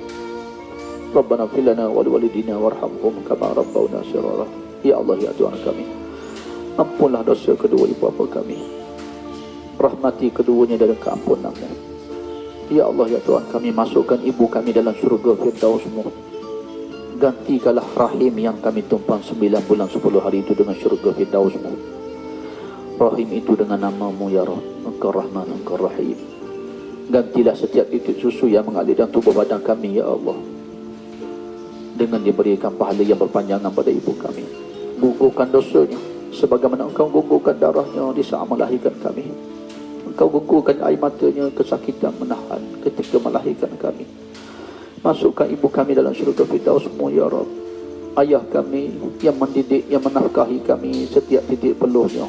Rabbana fil lana wa liwalidina warhamhum kama rabbawna shighara. Ya Allah, Ya Tuhan kami, ampunlah dosa kedua ibu bapa kami. Rahmati keduanya dalam keampunan-Mu. Ya Allah, Ya Tuhan kami, masukkan ibu kami dalam syurga Firdaus-Mu. Gantikanlah rahim yang kami tumpang 9 bulan 10 hari itu dengan syurga Firdaus-Mu. Rahim itu dengan nama-Mu, Ya Rabb. Engkau Rahman, Engkau Rahim. Gantilah setiap titik susu yang mengalir dalam tubuh badan kami, Ya Allah, dengan diberikan pahala yang berpanjangan pada ibu kami. Gugurkan dosanya sebagaimana Engkau gugurkan darahnya di saat melahirkan kami. Engkau gugurkan air matanya, kesakitan menahan ketika melahirkan kami. Masukkan ibu kami dalam syurga Firdaus-Mu, Ya Rabb. Ayah kami yang mendidik, yang menafkahi kami setiap titik peluhnya,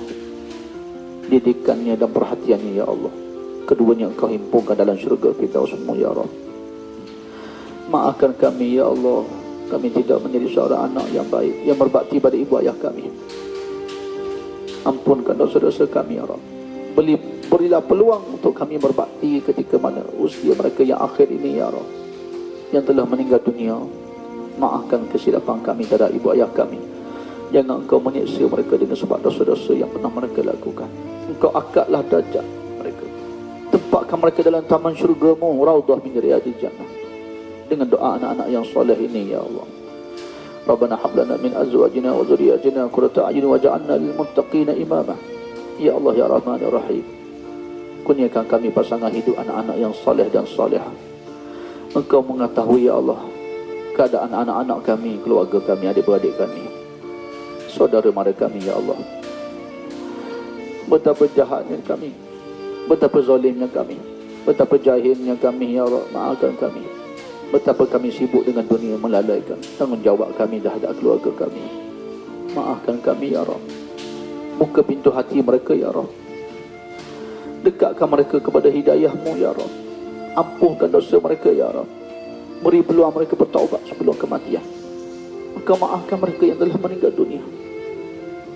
didikannya dan perhatiannya, Ya Allah, keduanya Engkau himpunkan dalam syurga Firdaus-Mu, Ya Rabb. Maafkan kami, Ya Allah, kami tidak menjadi seorang anak yang baik, yang berbakti pada ibu ayah kami. Ampunkan dosa-dosa kami, Ya Rabb. Berilah peluang untuk kami berbakti ketika mana usia mereka yang akhir ini, Ya Rabb, yang telah meninggal dunia. Maafkan kesilapan kami terhadap ibu ayah kami. Jangan Engkau menyiksa mereka dengan sebab dosa-dosa yang pernah mereka lakukan. Engkau angkatlah darjat mereka, tempatkan mereka dalam taman syurga-Mu, Raudhah min riyadil jannah, dengan doa anak-anak yang soleh ini, Ya Allah. Rabbana hab lana min azwajina wa dhurriyyatina qurrata a'yun waj'alna lil muttaqina imama. Ya Allah, Ya Rahman, Ya Rahim, kurniakan kami pasangan hidup anak-anak yang soleh dan salihah. Engkau mengetahui, Ya Allah, keadaan anak-anak kami, keluarga kami, adik-beradik kami, saudara mara kami, Ya Allah. Betapa jahatnya kami, betapa zalimnya kami, betapa jahilnya kami, Ya Allah. Maafkan kami. Betapa kami sibuk dengan dunia, melalaikan tanggungjawab kami terhadap keluarga kami. Maafkan kami, Ya Rabb. Buka pintu hati mereka, Ya Rabb. Dekatkan mereka kepada hidayah-Mu, Ya Rabb. Ampunkan dosa mereka, Ya Rabb. Beri peluang mereka bertaubat sebelum kematian. Engkau maafkan mereka yang telah meninggal dunia.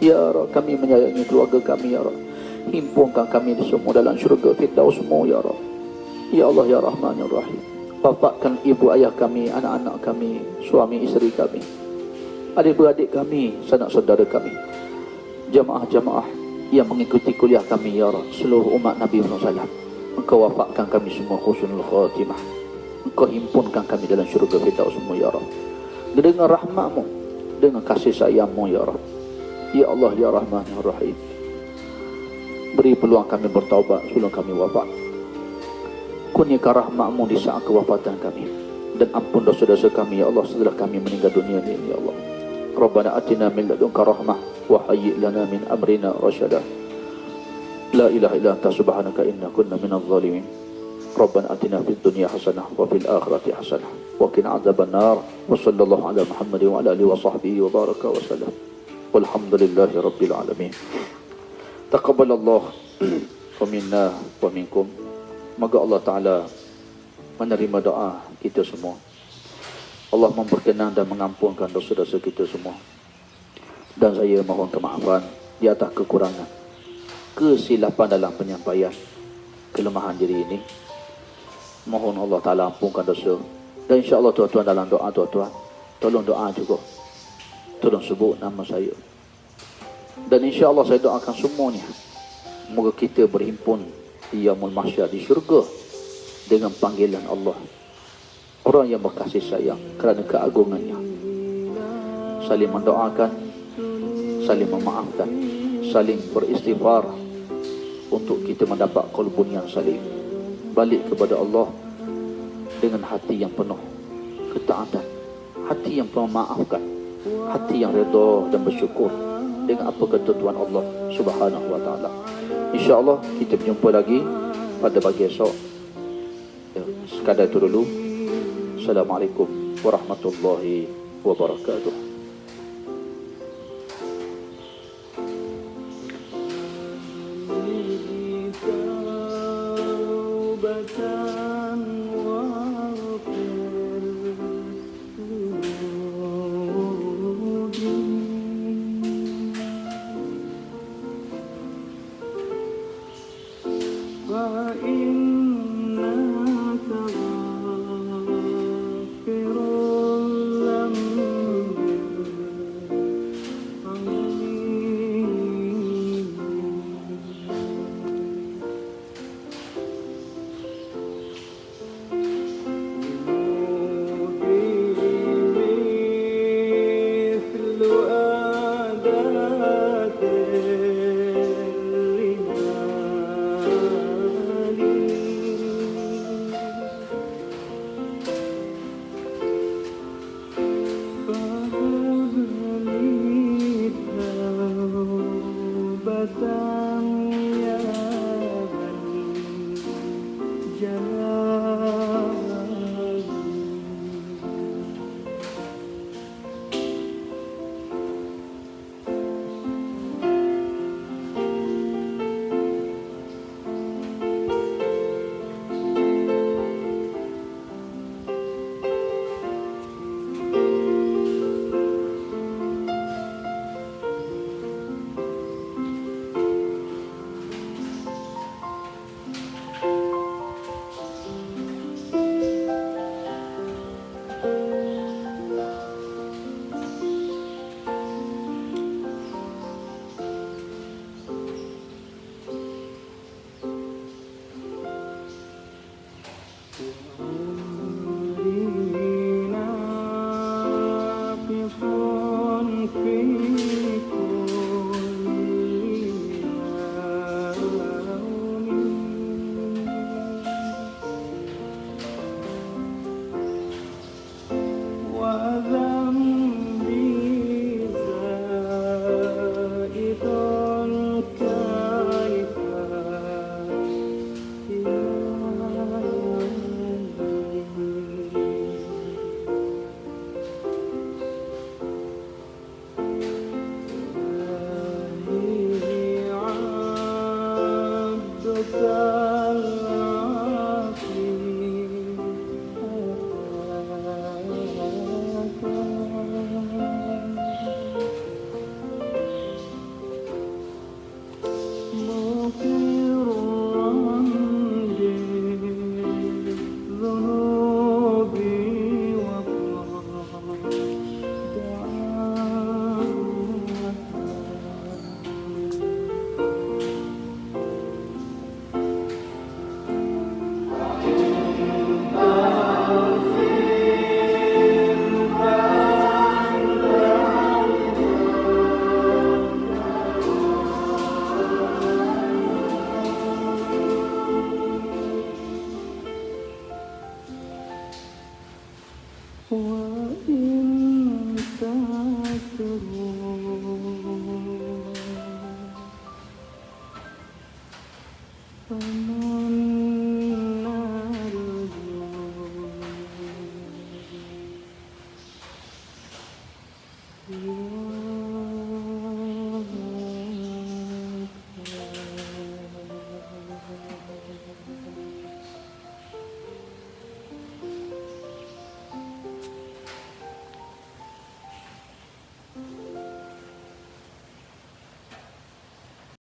Ya Rabb, kami menyayangi keluarga kami, Ya Rabb. Himpunkan kami semua dalam syurga Firdaus-Mu, Ya Rabb. Ya Allah, Ya Rahman, Ya Rahim. Wafatkan ibu ayah kami, anak-anak kami, suami isteri kami, adik-beradik kami, sanak saudara kami, jamaah-jamaah yang mengikuti kuliah kami, Ya Rabb, seluruh umat Nabi Muhammad SAW. Engkau wafatkan kami semua husnul khatimah. Engkau himpunkan kami dalam syurga Firdaus-Mu, Ya Rabb, dengan rahmat-Mu, dengan kasih sayang-Mu, Ya Rabb. Ya Allah, Ya Rahman, Ya Rahim. Beri peluang kami bertaubat sebelum kami wafat. Kurniakan rahmat-Mu di saat kewafatan kami, dan ampun dosa-dosa kami, Ya Allah, setelah kami meninggal dunia ini, Ya Allah. Rabbana atina min ladunka rahmah وهيئ لنا من أمرنا رشدا لا إله إلا أنت سبحانك إنا كنا من الظالمين ربنا آتنا في الدنيا حسنة وفي الآخرة حسنة وقنا عذاب النار وصلى الله على محمد وعلى آله وصحبه وبارك وسلم والحمد لله رب العالمين. تقبل الله ومنا ومنكم. Moga Allah Ta'ala menerima doa kita semua. Allah memperkenan dan mengampunkan dosa-dosa kita semua. Dan saya mohon kemaafan di atas kekurangan, kesilapan dalam penyampaian, kelemahan diri ini. Mohon Allah Ta'ala ampunkan dosa. Dan insya-Allah tuan-tuan dalam doa tuan-tuan, tolong doa juga. Tolong sebut nama saya. Dan insya-Allah saya doakan semuanya. Moga kita berhimpun di Yaumul Mahsyar di syurga dengan panggilan Allah. Orang yang berkasih sayang kerana keagungannya. Saling mendoakan, saling memaafkan, saling beristighfar untuk kita mendapat qalbun yang salim. Balik kepada Allah dengan hati yang penuh ketaatan, hati yang penuh memaafkan, hati yang redha dan bersyukur dengan apa ketentuan Allah Subhanahu wa taala. Insya-Allah kita berjumpa lagi pada pagi esok. Sekadar itu dulu. Assalamualaikum warahmatullahi wabarakatuh. Hmm.